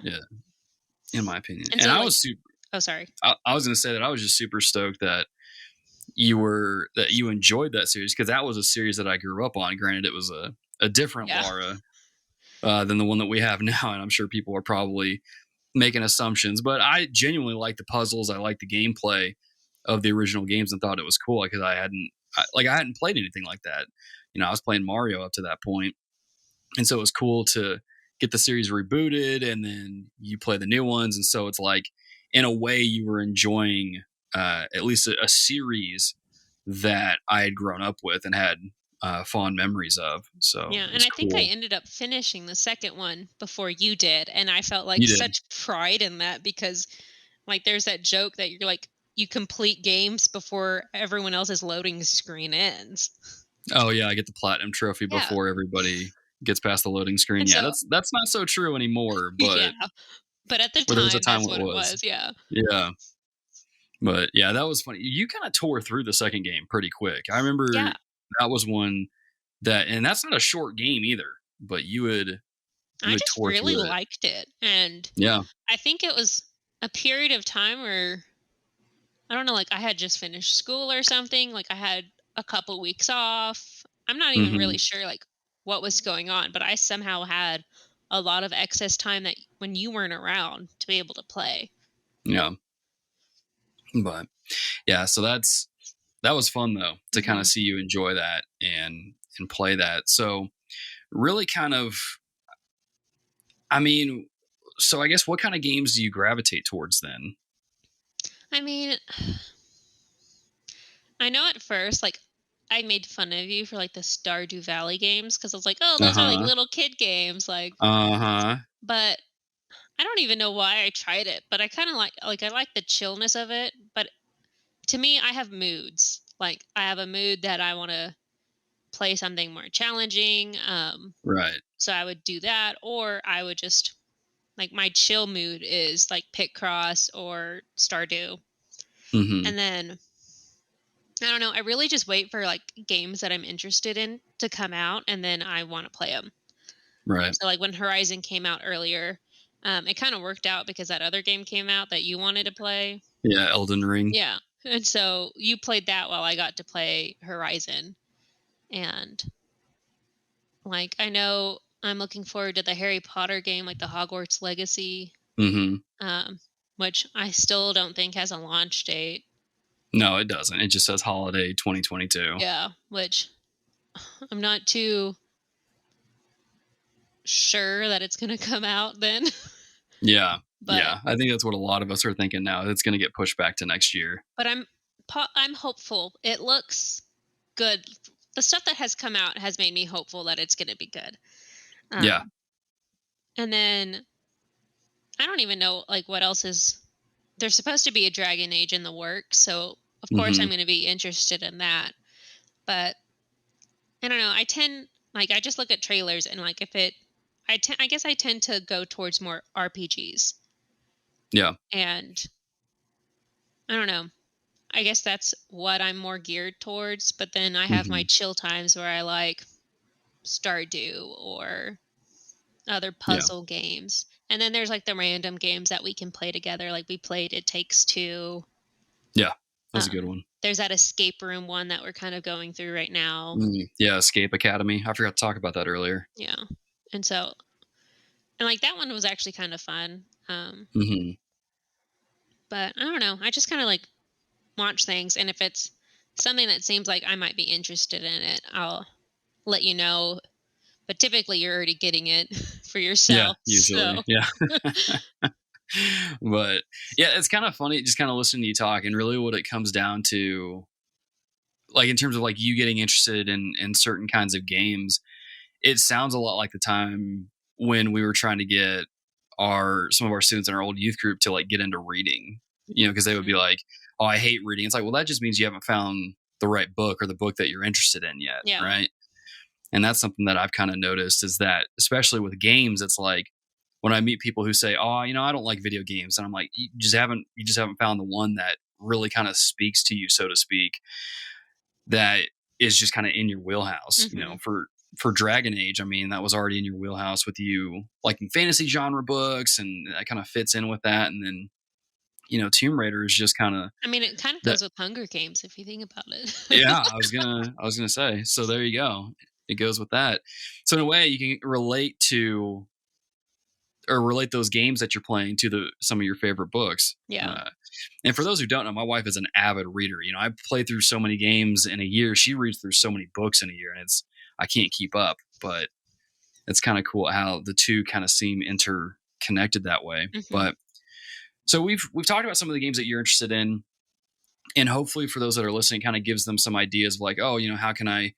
In my opinion. And so, I was super. Oh, sorry. I was going to say that I was just super stoked that you enjoyed that series because that was a series that I grew up on. Granted, it was a different Lara than the one that we have now, and I'm sure people are probably making assumptions. But I genuinely like the puzzles. I like the gameplay of the original games and thought it was cool because I hadn't played anything like that. You know, I was playing Mario up to that point, and so it was cool to get the series rebooted and then you play the new ones. And so it's like, in a way, you were enjoying at least a series that I had grown up with and had fond memories of. So yeah, and I think I ended up finishing the second one before you did, and I felt like such pride in that because, like, there's that joke that you're like you complete games before everyone else's loading screen ends. Oh yeah, I get the platinum trophy before everybody gets past the loading screen. And yeah, so, that's not so true anymore. But but at the time, that's what it was. Yeah. Yeah. But yeah, that was funny. You kind of tore through the second game pretty quick. I remember that was one that, and that's not a short game either. But I just really liked it, and yeah, I think it was a period of time where I don't know, like I had just finished school or something. Like I had a couple weeks off. I'm not even Mm-hmm. really sure like what was going on, but I somehow had a lot of excess time that when you weren't around to be able to play. Yeah. But yeah, so that was fun though to kind of see you enjoy that and play that. So really kind of, I mean, so I guess what kind of games do you gravitate towards then? I mean, I know at first, like, I made fun of you for like the Stardew Valley games because I was like, oh, those are like Uh-huh. little kid games, like. Uh-huh. But I don't even know why I tried it, but I kind of like I like the chillness of it. But to me, I have moods. Like I have a mood that I want to play something more challenging. Right. So I would do that, or I would just like my chill mood is like Picross or Stardew, Mm-hmm. and then I don't know. I really just wait for like games that I'm interested in to come out, and then I want to play them. Right. So like when Horizon came out earlier, it kind of worked out because that other game came out that you wanted to play. Yeah, Elden Ring. Yeah, and so you played that while I got to play Horizon, and like I know I'm looking forward to the Harry Potter game, like the Hogwarts Legacy, Mm-hmm. which I still don't think has a launch date. No, it doesn't. It just says holiday 2022. Yeah, which I'm not too sure that it's going to come out then. Yeah. But, yeah. I think that's what a lot of us are thinking now. It's going to get pushed back to next year. But I'm hopeful. It looks good. The stuff that has come out has made me hopeful that it's going to be good. Yeah. And then I don't even know like what else is. There's supposed to be a Dragon Age in the works, so of course I'm going to be interested in that. But I don't know. I just look at trailers and like if it, I guess I tend to go towards more RPGs. Yeah. And I don't know. I guess that's what I'm more geared towards. But then I have my chill times where I like Stardew or other puzzle games. And then there's like the random games that we can play together. Like we played It Takes Two. Yeah. That's a good one. There's that escape room one that we're kind of going through right now. Yeah. Escape Academy. I forgot to talk about that earlier. Yeah. And so, and like that one was actually kind of fun. But I don't know. I just kind of like watch things. And if it's something that seems like I might be interested in it, I'll let you know. But typically you're already getting it for yourself. Yeah, usually. So. Yeah. But yeah, it's kind of funny just kind of listening to you talk, and really what it comes down to, like in terms of like you getting interested in certain kinds of games, it sounds a lot like the time when we were trying to get some of our students in our old youth group to like get into reading, because they would be like, oh, I hate reading. It's like, well, that just means you haven't found the right book or the book that you're interested in yet. Yeah. Right. And that's something that I've kind of noticed is that, especially with games, it's like when I meet people who say, oh, I don't like video games. And I'm like, you just haven't found the one that really kind of speaks to you, so to speak, that is just kind of in your wheelhouse. For Dragon Age, I mean, that was already in your wheelhouse with you liking fantasy genre books, and that kind of fits in with that. And then, Tomb Raider is just kind of. I mean, it kind of goes with Hunger Games if you think about it. Yeah, I was gonna say. So there you go. It goes with that. So in a way, you can relate those games that you're playing to some of your favorite books. Yeah. And for those who don't know, my wife is an avid reader. I play through so many games in a year. She reads through so many books in a year, and I can't keep up. But it's kind of cool how the two kind of seem interconnected that way. But so we've talked about some of the games that you're interested in, and hopefully for those that are listening, kind of gives them some ideas of like, oh, how can I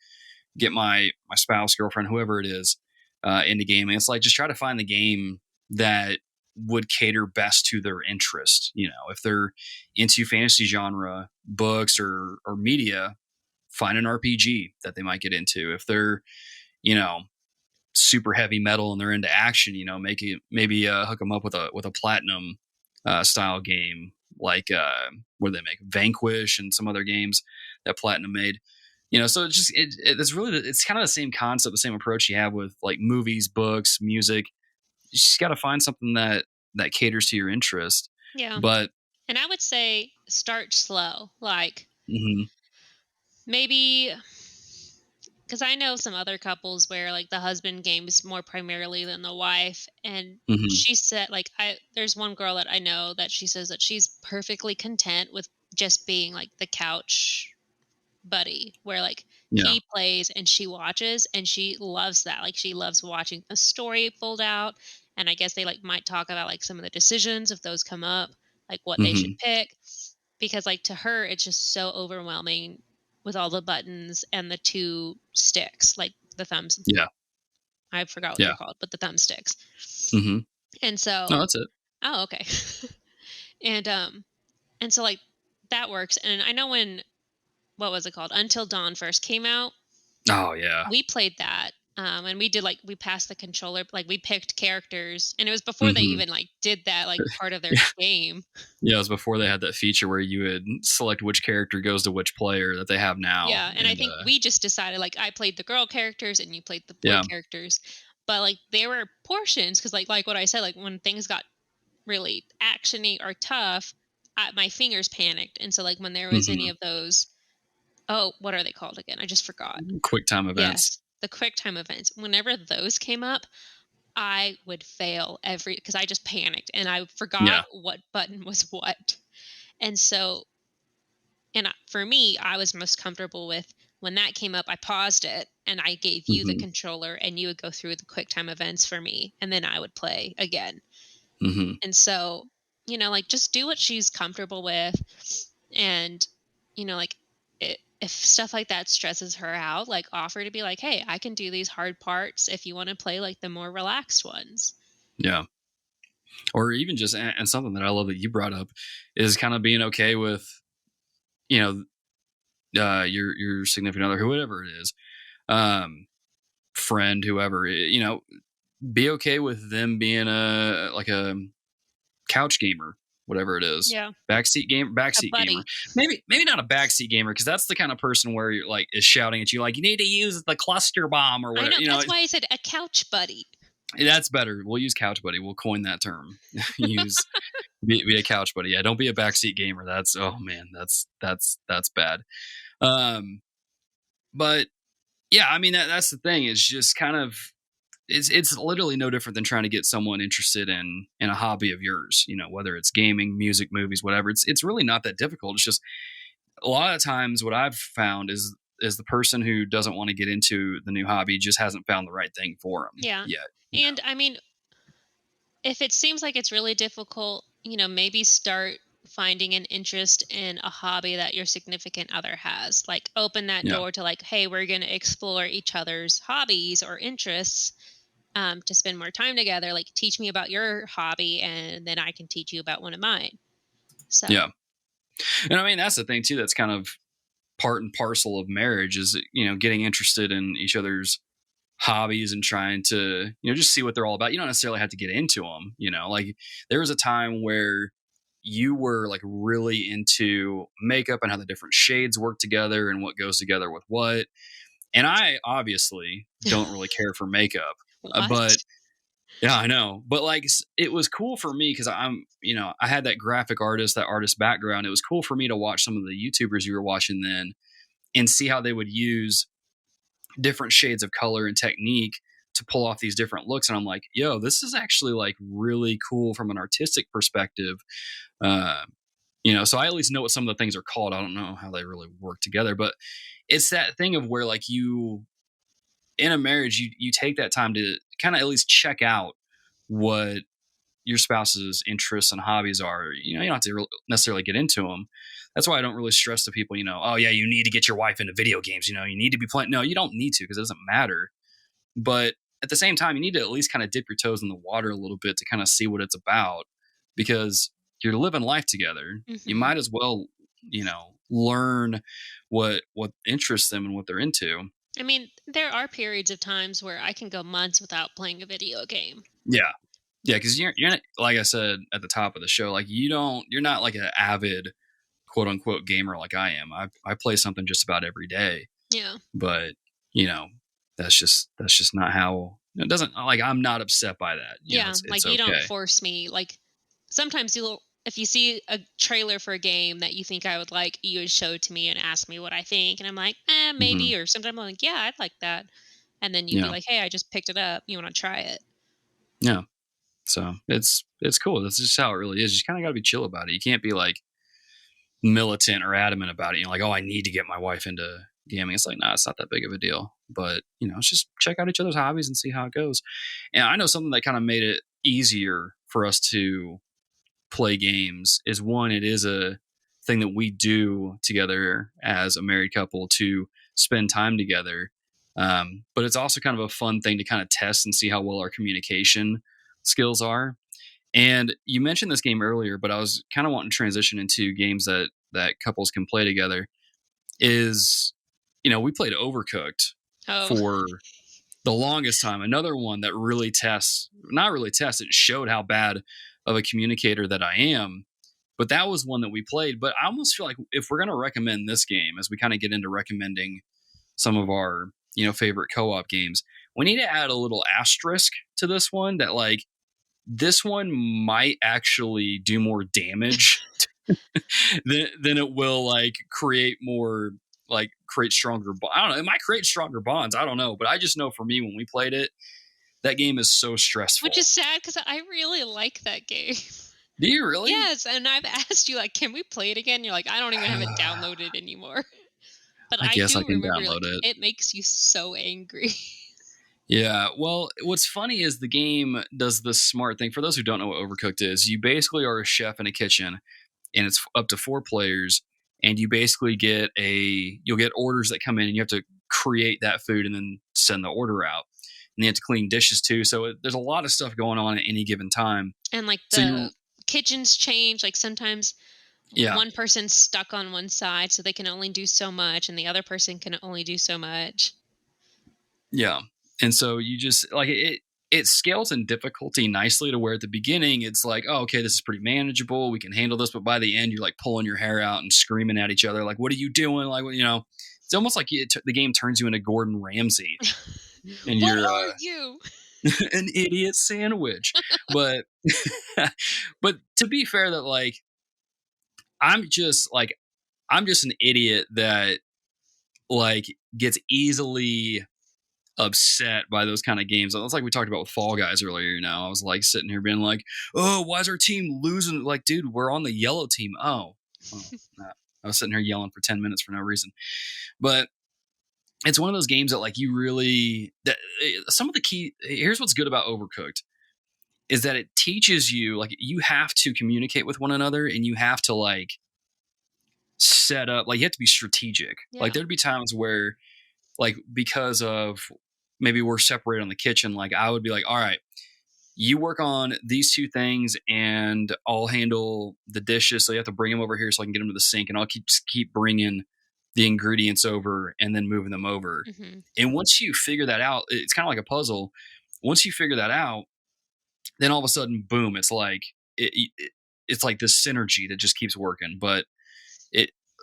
get my spouse, girlfriend, whoever it is, into gaming. It's like just try to find the game that would cater best to their interest. If they're into fantasy genre books or media, find an RPG that they might get into. If they're, super heavy metal and they're into action, maybe hook them up with a platinum style game like where they make Vanquish and some other games that Platinum made. So it's just it's kind of the same concept, the same approach you have with like movies, books, music. You just got to find something that caters to your interest. Yeah. But And I would say start slow. Like, Mm-hmm. maybe, because I know some other couples where like the husband games more primarily than the wife, and Mm-hmm. she said like there's one girl that I know that she says that she's perfectly content with just being like the couch buddy, where like Yeah. he plays and she watches, and she loves that. Like, she loves watching the story fold out, and I guess they like might talk about like some of the decisions if those come up, like what they should Mm-hmm. pick, because like to her it's just so overwhelming with all the buttons and the two sticks, like the thumbs. Yeah. I forgot what they're Yeah. called, but the thumbsticks. Mm-hmm. And so, No, that's it. oh, okay. And so like that works. And I know when, what was it called? Until Dawn first came out, Oh yeah. we played that. And we did like, we passed the controller, like we picked characters, and it was before they Mm-hmm. even like did that, like part of their Yeah. game. Yeah, it was before they had that feature where you would select which character goes to which player that they have now. Yeah. And I think we just decided, like, I played the girl characters and you played the boy Yeah. characters, but like there were portions, because like what I said, like when things got really actiony or tough, my fingers panicked. And so like when there was any Mm-hmm. of those, oh, what are they called again? I just forgot. Quick time events. Yes, the quick time events. Whenever those came up, I would fail because I just panicked and I forgot Yeah. what button was what. And so, for me, I was most comfortable with when that came up, I paused it and I gave you the Mm-hmm. controller, and you would go through the quick time events for me, and then I would play again. Mm-hmm. And so, like just do what she's comfortable with. And, like if stuff like that stresses her out, like offer to be like, hey, I can do these hard parts if you want to play like the more relaxed ones. Yeah. Or even just, and something that I love that you brought up is kind of being okay with, your significant other, whoever it is, friend, whoever, be okay with them being a couch gamer, whatever it is. Yeah. Backseat gamer. Maybe not a backseat gamer, because that's the kind of person where you're like is shouting at you like you need to use the cluster bomb or whatever. I know, that's why I said a couch buddy. That's better. We'll use couch buddy. We'll coin that term. Be a couch buddy. Yeah, don't be a backseat gamer. That's that's bad. But yeah, I mean that's the thing. It's just kind of it's literally no different than trying to get someone interested in a hobby of yours. Whether it's gaming, music, movies, whatever. It's really not that difficult. It's just a lot of times what I've found is the person who doesn't want to get into the new hobby just hasn't found the right thing for them yet. And I mean, if it seems like it's really difficult, maybe start finding an interest in a hobby that your significant other has. Like open that door to like, hey, we're going to explore each other's hobbies or interests to spend more time together. Like teach me about your hobby and then I can teach you about one of mine. So yeah. And I mean, that's the thing too, that's kind of part and parcel of marriage is, getting interested in each other's hobbies and trying to, just see what they're all about. You don't necessarily have to get into them. Like there was a time where you were like really into makeup and how the different shades work together and what goes together with what. And I obviously don't really care for makeup, but yeah, I know. But like, it was cool for me because I'm, I had that that artist background. It was cool for me to watch some of the YouTubers you were watching then and see how they would use different shades of color and technique to pull off these different looks. And I'm like, yo, this is actually like really cool from an artistic perspective. So I at least know what some of the things are called. I don't know how they really work together, but it's that thing of where like you, in a marriage, you take that time to kind of at least check out what your spouse's interests and hobbies are. You don't have to necessarily get into them. That's why I don't really stress to people, oh yeah, you need to get your wife into video games. You need to be playing. No, you don't need to, because it doesn't matter. But at the same time, you need to at least kind of dip your toes in the water a little bit to kind of see what it's about, because you're living life together. Mm-hmm. You might as well, learn what interests them and what they're into. I mean, there are periods of times where I can go months without playing a video game. Yeah. Yeah, because you're not, like I said at the top of the show, like you're not like an avid quote unquote gamer like I am. I play something just about every day. Yeah. But that's just not how it doesn't, like I'm not upset by that. Yeah, it's like okay. you don't force me. Like sometimes if you see a trailer for a game that you think I would like, you would show it to me and ask me what I think. And I'm like, maybe. Or sometimes I'm like, yeah, I'd like that. And then you'd be like, hey, I just picked it up. You want to try it? Yeah. So it's cool. That's just how it really is. You kind of got to be chill about it. You can't be like militant or adamant about it. Like, oh, I need to get my wife into gaming. It's like, nah, it's not that big of a deal. But, it's just check out each other's hobbies and see how it goes. And I know something that kind of made it easier for us to play games is one, it is a thing that we do together as a married couple to spend time together. But it's also kind of a fun thing to kind of test and see how well our communication skills are. And you mentioned this game earlier, but I was kind of wanting to transition into games that couples can play together. Is, we played Overcooked for the longest time. Another one that really it showed how bad of a communicator that I am. But that was one that we played. But I almost feel like if we're going to recommend this game, as we kind of get into recommending some of our, favorite co-op games, we need to add a little asterisk to this one that like, this one might actually do more damage than it will like create stronger. I don't know. It might create stronger bonds. I don't know. But I just know for me, when we played it, that game is so stressful. Which is sad because I really like that game. Do you really? Yes. And I've asked you, like, can we play it again? You're like, I don't even have it downloaded anymore. But I guess I can download it. It makes you so angry. Yeah, well, what's funny is the game does this smart thing. For those who don't know what Overcooked is, you basically are a chef in a kitchen, and it's up to 4 players, and you basically you'll get orders that come in, and you have to create that food and then send the order out. And you have to clean dishes too, so there's a lot of stuff going on at any given time. And like the kitchens change, like sometimes one person's stuck on one side, so they can only do so much, and the other person can only do so much. Yeah. And so you just like it scales in difficulty nicely to where at the beginning it's like, oh, okay, this is pretty manageable. We can handle this. But by the end, you're like pulling your hair out and screaming at each other. Like, what are you doing? Like, it's almost like the game turns you into Gordon Ramsay. And what are you? An idiot sandwich. But to be fair, that like, I'm just an idiot that like gets easily upset by those kind of games. It's like we talked about with Fall Guys earlier. I was like sitting here being like, oh, why is our team losing? Like, dude, we're on the yellow team. Oh, nah. I was sitting here yelling for 10 minutes for no reason. But it's one of those games that like you really, some of the key, here's what's good about Overcooked is that it teaches you, like, you have to communicate with one another, and you have to like set up, like, you have to be strategic. Yeah. Like, there'd be times where, like, because of maybe we're separated on the kitchen, like I would be like, all right, you work on these 2 things and I'll handle the dishes. So you have to bring them over here so I can get them to the sink, and I'll just keep bringing the ingredients over and then moving them over. Mm-hmm. And once you figure that out, it's kind of like a puzzle. Once you figure that out, then all of a sudden, boom, it's like, it's like this synergy that just keeps working. But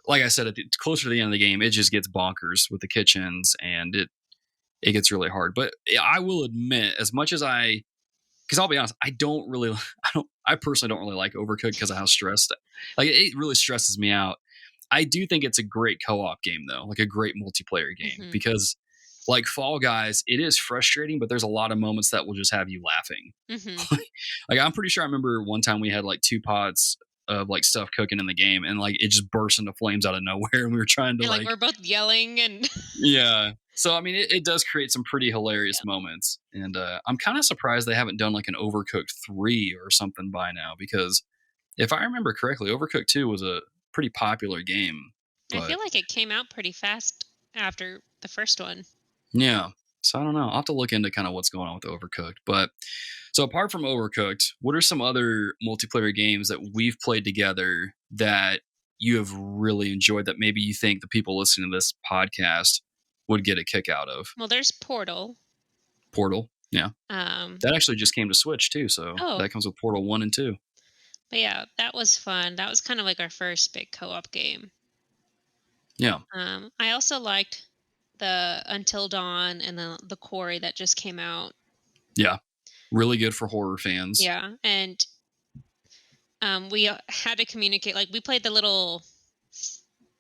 like I said, closer to the end of the game, it just gets bonkers with the kitchens, and it gets really hard. But I will admit, as much as because I'll be honest, I personally don't really like Overcooked because of how stressed, like, it really stresses me out. I do think it's a great co-op game though, like a great multiplayer game, because like Fall Guys, it is frustrating, but there's a lot of moments that will just have you laughing. Like, I'm pretty sure I remember one time we had like 2 pots of like stuff cooking in the game, and like it just burst into flames out of nowhere, and we were trying to and, like we're both yelling and yeah. So I mean, it does create some pretty hilarious moments, and I'm kind of surprised they haven't done like an Overcooked 3 or something by now, because if I remember correctly, Overcooked 2 was a pretty popular game. I feel like it came out pretty fast after the first one. Yeah. So I don't know. I'll have to look into kind of what's going on with Overcooked. But so apart from Overcooked, what are some other multiplayer games that we've played together that you have really enjoyed that maybe you think the people listening to this podcast would get a kick out of? Well, there's Portal. Portal, yeah. That actually just came to Switch too, so that comes with Portal 1 and 2. But yeah, that was fun. That was kind of like our first big co-op game. Yeah. I also liked the Until Dawn and the Quarry that just came out. Yeah. Really good for horror fans. Yeah. And we had to communicate. Like we played the little.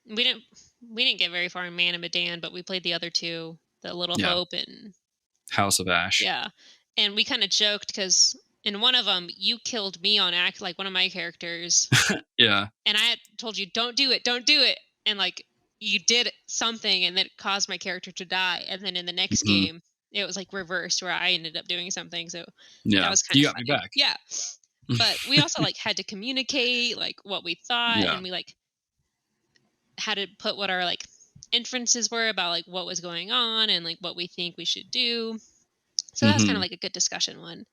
We didn't get very far in Man and Medan, but we played the other two, the Little Hope and House of Ash. Yeah, and we kind of joked because in one of them you killed me on act, like one of my characters. Yeah. And I had told you, don't do it, and like you did something, and then it caused my character to die. And then in the next game, it was like reversed, where I ended up doing something. So that was kind of funny. You got me back. Yeah, but we also like had to communicate like what we thought, and we like had to put what our like inferences were about like what was going on and like what we think we should do. So that's kind of like a good discussion one.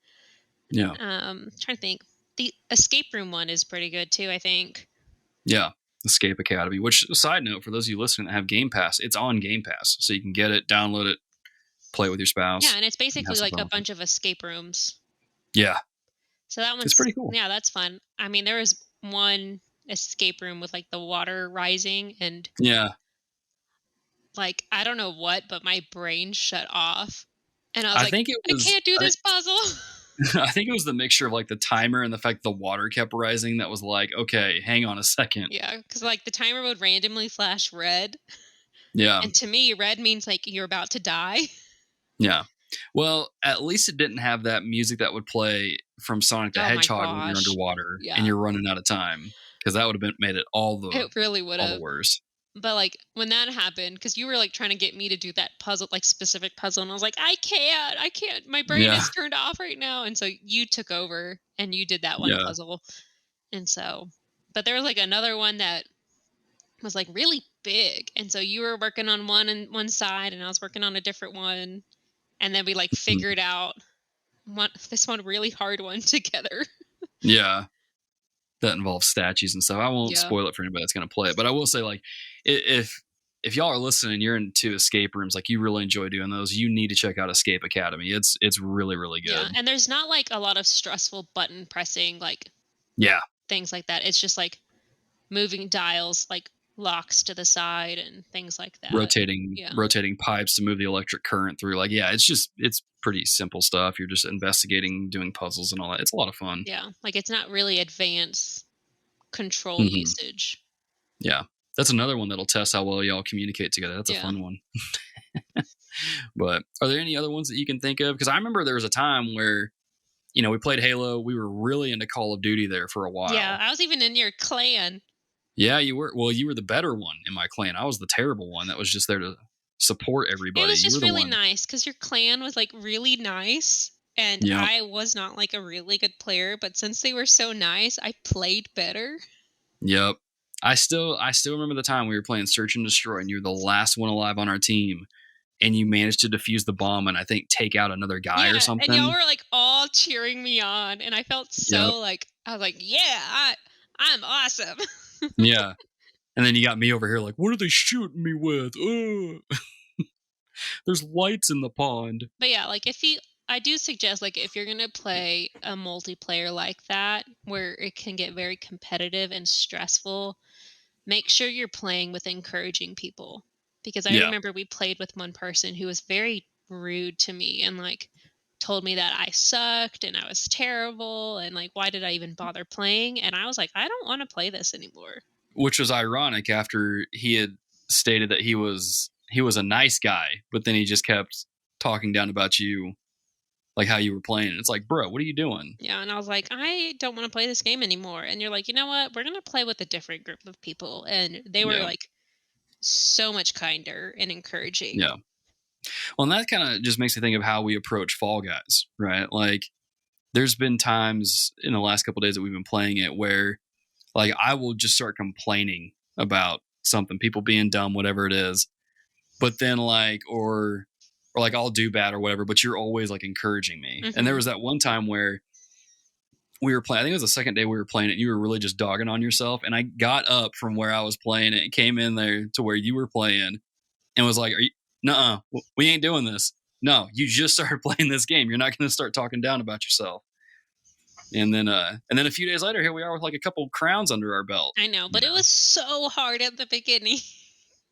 Yeah. Trying to think. The escape room one is pretty good too, I think. Yeah. Escape Academy, which, side note, for those of you listening that have Game Pass, it's on Game Pass. So you can get it, download it, play with your spouse. Yeah, and it's basically like a bunch of escape rooms. Yeah. So that one's pretty cool. Yeah, that's fun. I mean, there was one escape room with like the water rising, and like I don't know what, but my brain shut off. And I was I can't do this puzzle. I think it was the mixture of like the timer and the fact the water kept rising that was like, okay, hang on a second. Yeah, because like the timer would randomly flash red. Yeah. And to me, red means like you're about to die. Yeah. Well, at least it didn't have that music that would play from Sonic the Hedgehog when you're underwater and you're running out of time. Because that would have made it it really would have all the worse. But like when that happened, because you were like trying to get me to do that puzzle, like specific puzzle, and I was like, I can't. My brain is turned off right now. And so you took over and you did that one puzzle. And so, but there was like another one that was like really big, and so you were working on one side, and I was working on a different one, and then we like figured out this one really hard one together. Yeah. That involves statues and stuff. I won't spoil it for anybody that's going to play it, but I will say, like, if y'all are listening, you're into escape rooms, like you really enjoy doing those, you need to check out Escape Academy. It's really, really good. Yeah, and there's not like a lot of stressful button pressing, like things like that. It's just like moving dials, like locks to the side and things like that. Rotating pipes to move the electric current through. Like, it's pretty simple stuff. You're just investigating, doing puzzles and all that. It's a lot of fun. Yeah, like it's not really advanced control usage. Yeah, that's another one that'll test how well y'all communicate together. That's a fun one. But are there any other ones that you can think of? Because I remember there was a time where, we played Halo. We were really into Call of Duty there for a while. Yeah, I was even in your clan. Yeah, you were. Well, you were the better one in my clan. I was the terrible one that was just there to support everybody. It was just really nice because your clan was like really nice, and I was not like a really good player. But since they were so nice, I played better. Yep. I still remember the time we were playing Search and Destroy, and you were the last one alive on our team, and you managed to defuse the bomb and I think take out another guy or something. And y'all were like all cheering me on, and I felt so like I was like, I'm awesome. Yeah. And then you got me over here like, what are they shooting me with? There's lights in the pond. But yeah, like I do suggest, like, if you're going to play a multiplayer like that, where it can get very competitive and stressful, make sure you're playing with encouraging people. Because I remember we played with one person who was very rude to me and like told me that I sucked and I was terrible and like, why did I even bother playing? And I was like, I don't want to play this anymore. Which was ironic after he had stated that he was a nice guy, but then he just kept talking down about you, like how you were playing. It's like, bro, what are you doing? Yeah, and I was like, I don't want to play this game anymore. And you're like, you know what? We're going to play with a different group of people. And they were like so much kinder and encouraging. Yeah. Well, and that kind of just makes me think of how we approach Fall Guys, right? Like, there's been times in the last couple of days that we've been playing it where, like, I will just start complaining about something, people being dumb, whatever it is. But then, like, or like, I'll do bad or whatever, but you're always, like, encouraging me. Mm-hmm. And there was that one time where we were playing, I think it was the second day we were playing it, and you were really just dogging on yourself. And I got up from where I was playing it and came in there to where you were playing and was like, nuh-uh, we ain't doing this. No, you just started playing this game. You're not going to start talking down about yourself. And then a few days later, here we are with like a couple crowns under our belt. I know, but it was so hard at the beginning.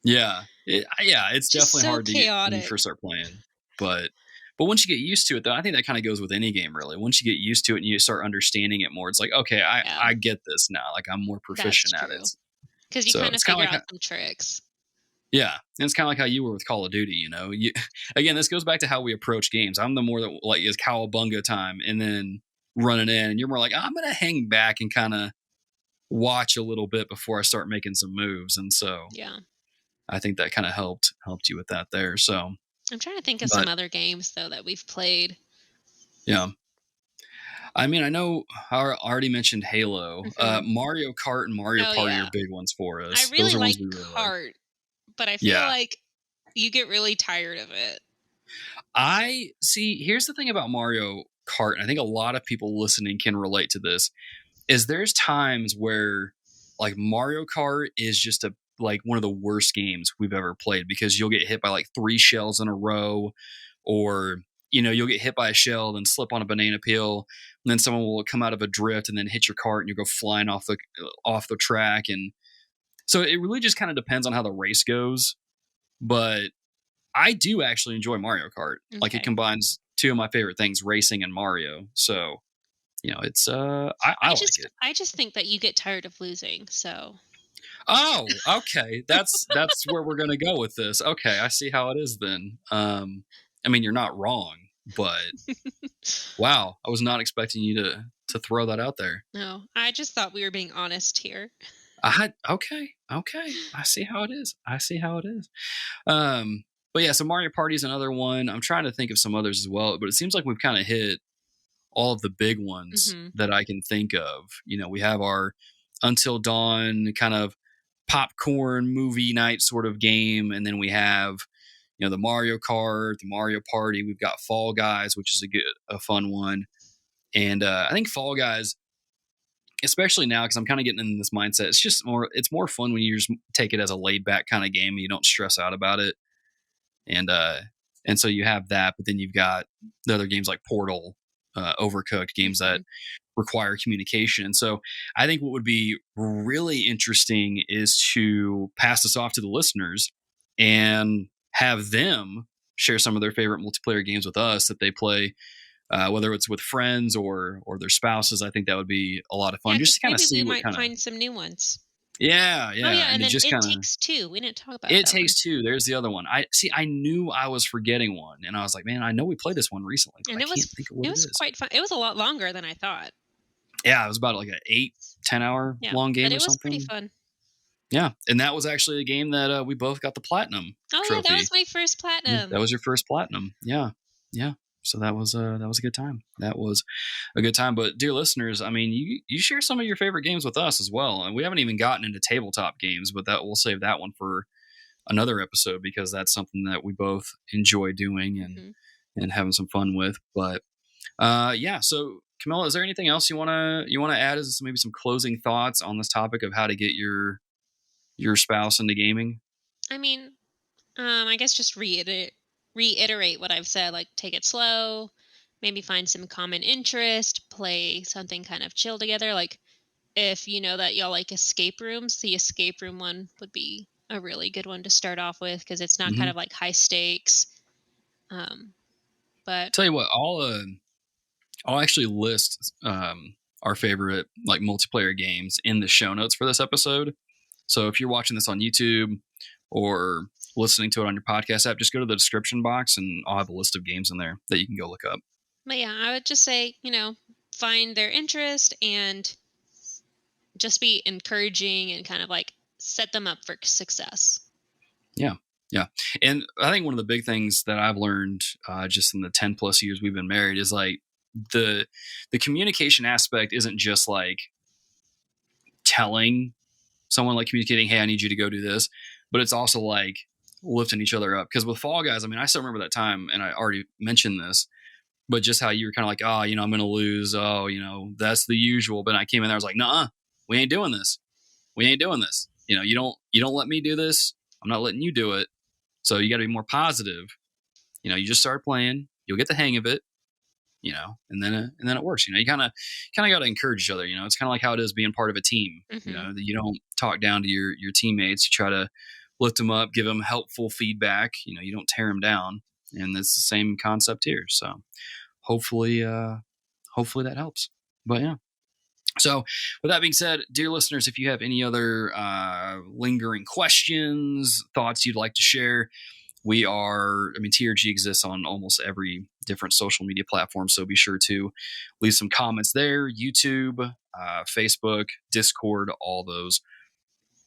Yeah, it's just definitely so hard chaotic. To get when you first start playing. But But once you get used to it, though, I think that kind of goes with any game, really. Once you get used to it and you start understanding it more, it's like, okay, I get this now. Like, I'm more proficient at it. Because you kind of figure out some tricks. Yeah, and it's kind of like how you were with Call of Duty, Again, this goes back to how we approach games. I'm the more that, like, is cowabunga time and then running in, and you're more like, I'm going to hang back and kind of watch a little bit before I start making some moves. And so yeah, I think that kind of helped you with that there. So I'm trying to think of some other games, though, that we've played. Yeah. I mean, I know I already mentioned Halo. Mario Kart and Mario Party are big ones for us. I really like Kart, but I feel like you get really tired of it. Here's the thing about Mario Kart, and I think a lot of people listening can relate to this, is there's times where, like, Mario Kart is just one of the worst games we've ever played, because you'll get hit by like 3 shells in a row, or you'll get hit by a shell, then slip on a banana peel, and then someone will come out of a drift and then hit your cart and you go flying off the track. And so it really just kind of depends on how the race goes. But I do actually enjoy Mario Kart. Okay. Like, it combines 2 of my favorite things, racing and Mario. So, it's I like it. I just think that you get tired of losing. So. Oh, okay. That's where we're gonna go with this. Okay, I see how it is then. I mean, you're not wrong, but wow, I was not expecting you to throw that out there. No, I just thought we were being honest here. Okay. I see how it is. But yeah, so Mario Party is another one. I'm trying to think of some others as well, but it seems like we've kind of hit all of the big ones that I can think of. We have our Until Dawn kind of popcorn movie night sort of game, and then we have the Mario Kart, the Mario Party. We've got Fall Guys, which is a fun one. And I think Fall Guys, especially now, because I'm kind of getting in this mindset, it's more fun when you just take it as a laid back kind of game and you don't stress out about it. And so you have that, but then you've got the other games like Portal, Overcooked, games that require communication. And so I think what would be really interesting is to pass this off to the listeners and have them share some of their favorite multiplayer games with us that they play, whether it's with friends or their spouses. I think that would be a lot of fun. Just to kind of see we might find some new ones. Yeah. Oh, yeah, and then It Takes Two. We didn't talk about It Takes Two. There's the other one. I knew I was forgetting one, and I was like, man, I know we played this one recently, but I can't think of what it was. Quite fun. It was a lot longer than I thought. Yeah, it was about like an 8-10 hour long game or something. It was pretty fun. Yeah, and that was actually a game that we both got the platinum trophy. Yeah, that was my first platinum. That was your first platinum. Yeah. So that was a good time. That was a good time. But dear listeners, I mean, you share some of your favorite games with us as well, and we haven't even gotten into tabletop games, but we'll save that one for another episode, because that's something that we both enjoy doing and having some fun with. But yeah. So Camilla, is there anything else you want to add as maybe some closing thoughts on this topic of how to get your spouse into gaming? I mean, I guess just reiterate what I've said, like, take it slow, maybe find some common interest, play something kind of chill together. Like, if you know that y'all like escape rooms, the escape room one would be a really good one to start off with, because it's not kind of like high stakes. But tell you what, I'll actually list our favorite like multiplayer games in the show notes for this episode. So if you're watching this on YouTube or listening to it on your podcast app, just go to the description box and I'll have a list of games in there that you can go look up. But yeah, I would just say, find their interest and just be encouraging and kind of like set them up for success. Yeah. And I think one of the big things that I've learned just in the 10 plus years we've been married is like the communication aspect isn't just like telling someone, like communicating, hey, I need you to go do this, but it's also like lifting each other up. Because with Fall Guys, I mean, I still remember that time, and I already mentioned this, but just how you were kind of like, oh, I'm going to lose. Oh, that's the usual. But I came in there, I was like, nah, we ain't doing this. You don't let me do this. I'm not letting you do it. So you got to be more positive. You just start playing, you'll get the hang of it, and then it works. You kind of got to encourage each other. It's kind of like how it is being part of a team. That you don't talk down to your teammates. You try to lift them up, give them helpful feedback. You don't tear them down. And it's the same concept here. So hopefully that helps. But yeah. So with that being said, dear listeners, if you have any other lingering questions, thoughts you'd like to share, TRG exists on almost every different social media platform. So be sure to leave some comments there, YouTube, Facebook, Discord, all those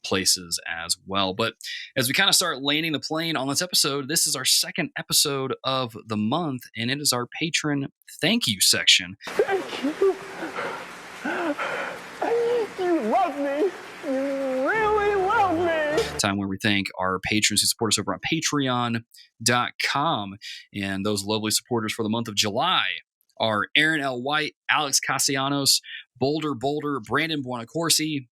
places as well. But as we kind of start landing the plane on this episode, this is our second episode of the month, and it is our patron thank you section. Thank you. You love me. You really love me. Time where we thank our patrons who support us over on patreon.com. And those lovely supporters for the month of July are Aaron L. White, Alex Castellanos, Boulder, Brandon Buonacorsi,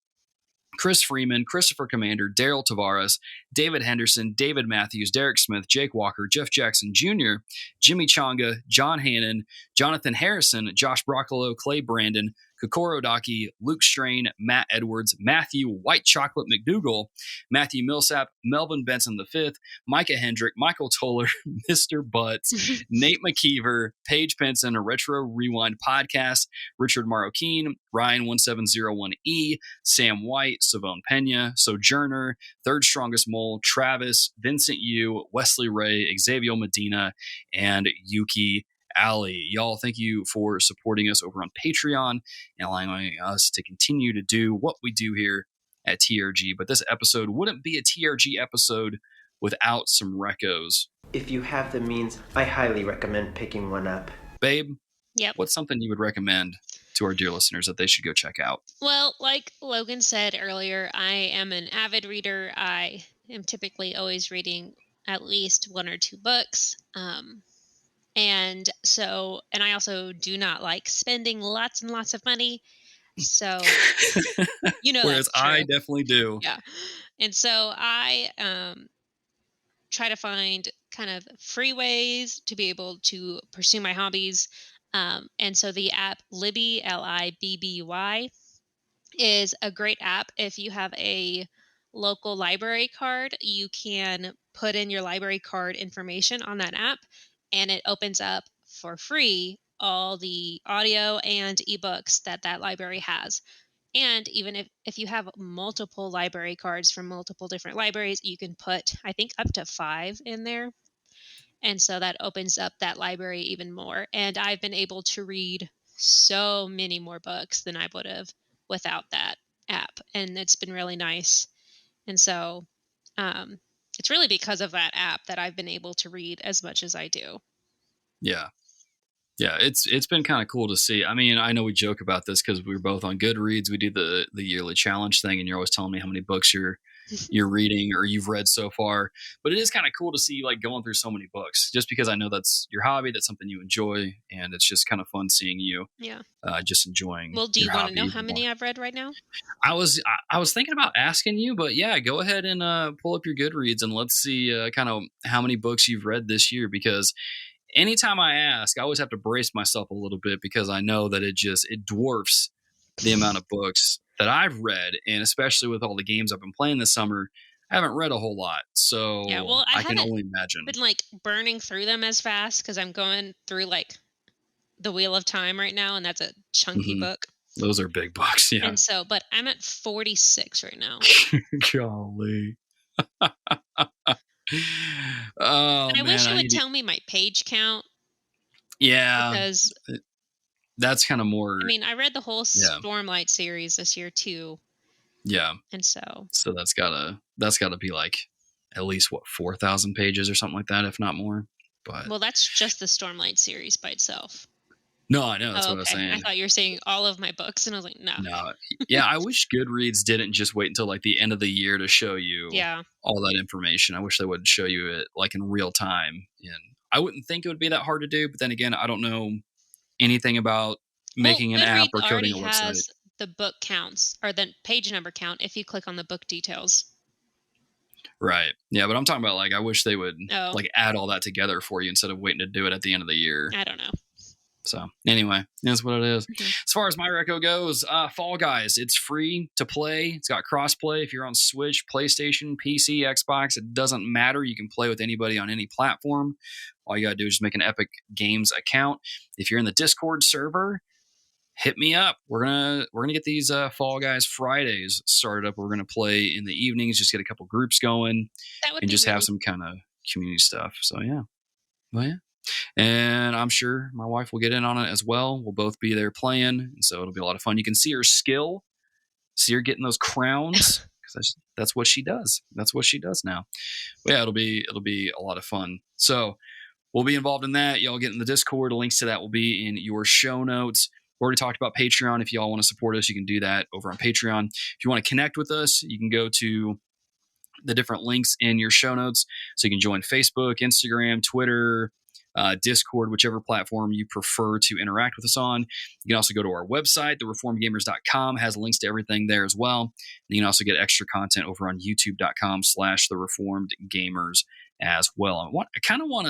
Chris Freeman, Christopher Commander, Daryl Tavares, David Henderson, David Matthews, Derek Smith, Jake Walker, Jeff Jackson Jr., Jimmy Chonga, John Hannon, Jonathan Harrison, Josh Broccolo, Clay Brandon, Kokoro Daki, Luke Strain, Matt Edwards, Matthew White Chocolate McDougal, Matthew Millsap, Melvin Benson V, Micah Hendrick, Michael Toller, Mr. Butts, Nate McKeever, Paige Penson, a Retro Rewind Podcast, Richard Marroquin, Ryan1701E, Sam White, Savone Pena, Sojourner, Third Strongest Mole, Travis, Vincent Yu, Wesley Ray, Xavier Medina, and Yuki Ali. Y'all, thank you for supporting us over on Patreon and allowing us to continue to do what we do here at TRG. But this episode wouldn't be a TRG episode without some Recos. If you have the means, I highly recommend picking one up. Babe, Yep. what's something you would recommend to our dear listeners that they should go check out? Well, like Logan said earlier, I am an avid reader. I am typically always reading at least one or two books. And I also do not like spending lots and lots of money. So, Whereas I definitely do. Yeah. And so I try to find kind of free ways to be able to pursue my hobbies. And so the app Libby, Libby, is a great app. If you have a local library card, you can put in your library card information on that app, and it opens up for free all the audio and ebooks that library has. And even if you have multiple library cards from multiple different libraries, you can put, I think, up to 5 in there. And so that opens up that library even more. And I've been able to read so many more books than I would have without that app. And it's been really nice. And so it's really because of that app that I've been able to read as much as I do. Yeah. Yeah, it's been kind of cool to see. I mean, I know we joke about this because we were both on Goodreads. We do the yearly challenge thing, and you're always telling me how many books you're reading or you've read so far. But it is kind of cool to see you like going through so many books, just because I know that's your hobby, that's something you enjoy, and it's just kind of fun seeing you. Yeah. Just enjoying. Well, do you want to know how many I've read right now? I was thinking about asking you, but yeah, go ahead and pull up your Goodreads and let's see kind of how many books you've read this year, because anytime I ask, I always have to brace myself a little bit because I know that it dwarfs the amount of books that I've read. And especially with all the games I've been playing this summer, I haven't read a whole lot. So yeah, well, I can only imagine. Been like burning through them as fast because I'm going through like the Wheel of Time right now. And that's a chunky book. Those are big books. Yeah. And so, but I'm at 46 right now. Golly. Oh, and I wish you would tell me my page count. Yeah, because that's kind of more. I mean, I read the whole Stormlight series this year too. Yeah, and so that's gotta be like at least 4,000 pages or something like that, if not more. But well, that's just the Stormlight series by itself. No, I know that's what I was saying. I thought you were saying all of my books, and I was like, no. Yeah, I wish Goodreads didn't just wait until like the end of the year to show you all that information. I wish they would show you it like in real time. And I wouldn't think it would be that hard to do, but then again, I don't know anything about making an app or coding a website. Has the book counts or the page number count if you click on the book details. Right. Yeah, but I'm talking about like I wish they would like add all that together for you instead of waiting to do it at the end of the year. I don't know. So anyway, that's what it is. Mhm. As far as my reco goes, Fall Guys, it's free to play. It's got crossplay. If you're on Switch, PlayStation, PC, Xbox, it doesn't matter. You can play with anybody on any platform. All you got to do is just make an Epic Games account. If you're in the Discord server, hit me up. We're gonna get these Fall Guys Fridays started up. We're gonna play in the evenings, just get a couple groups going, That would and be just have really some kind of community stuff. So yeah, well, yeah. And I'm sure my wife will get in on it as well. We'll both be there playing, and so it'll be a lot of fun. You can see her skill, see her getting those crowns, because that's what she does. That's what she does now. But yeah, it'll be a lot of fun. So we'll be involved in that. Y'all get in the Discord. The links to that will be in your show notes. We already talked about Patreon. If y'all want to support us, you can do that over on Patreon. If you want to connect with us, you can go to the different links in your show notes. So you can join Facebook, Instagram, Twitter, Discord, whichever platform you prefer to interact with us on. You can also go to our website, thereformedgamers.com, has links to everything there as well. And you can also get extra content over on youtube.com/thereformedgamers as well. I kind of want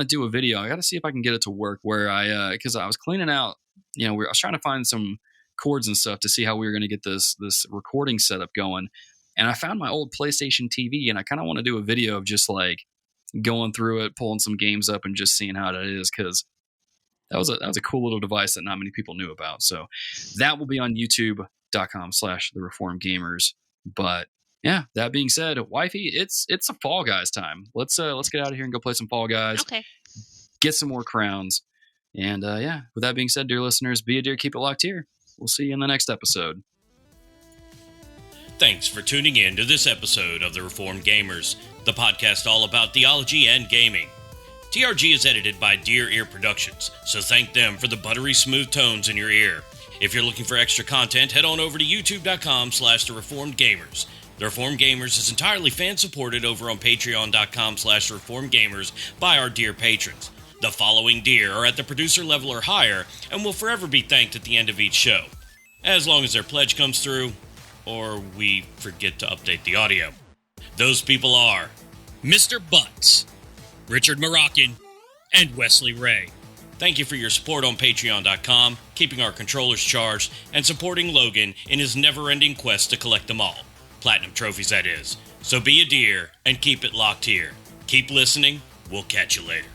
to do a video. I got to see if I can get it to work where because I was cleaning out, I was trying to find some cords and stuff to see how we were going to get this recording setup going. And I found my old PlayStation TV, and I kind of want to do a video of just like going through it, pulling some games up, and just seeing how it is, because that was a cool little device that not many people knew about. So that will be on youtube.com/thereformedgamers. But yeah, that being said, wifey, it's a Fall Guys time. Let's get out of here and go play some Fall Guys. Okay. Get some more crowns. And yeah, with that being said, dear listeners, be a dear, keep it locked here. We'll see you in the next episode. Thanks for tuning in to this episode of The Reformed Gamers, the podcast all about theology and gaming. TRG is edited by Dear Ear Productions, so thank them for the buttery smooth tones in your ear. If you're looking for extra content, head on over to youtube.com/thereformedgamers. The Reformed Gamers is entirely fan-supported over on patreon.com/reformedgamers by our dear patrons. The following deer are at the producer level or higher and will forever be thanked at the end of each show, as long as their pledge comes through, or we forget to update the audio. Those people are Mr. Butts, Richard Moroccan, and Wesley Ray. Thank you for your support on patreon.com, keeping our controllers charged, and supporting Logan in his never-ending quest to collect them all. Platinum trophies, that is. So be a deer and keep it locked here. Keep listening. We'll catch you later.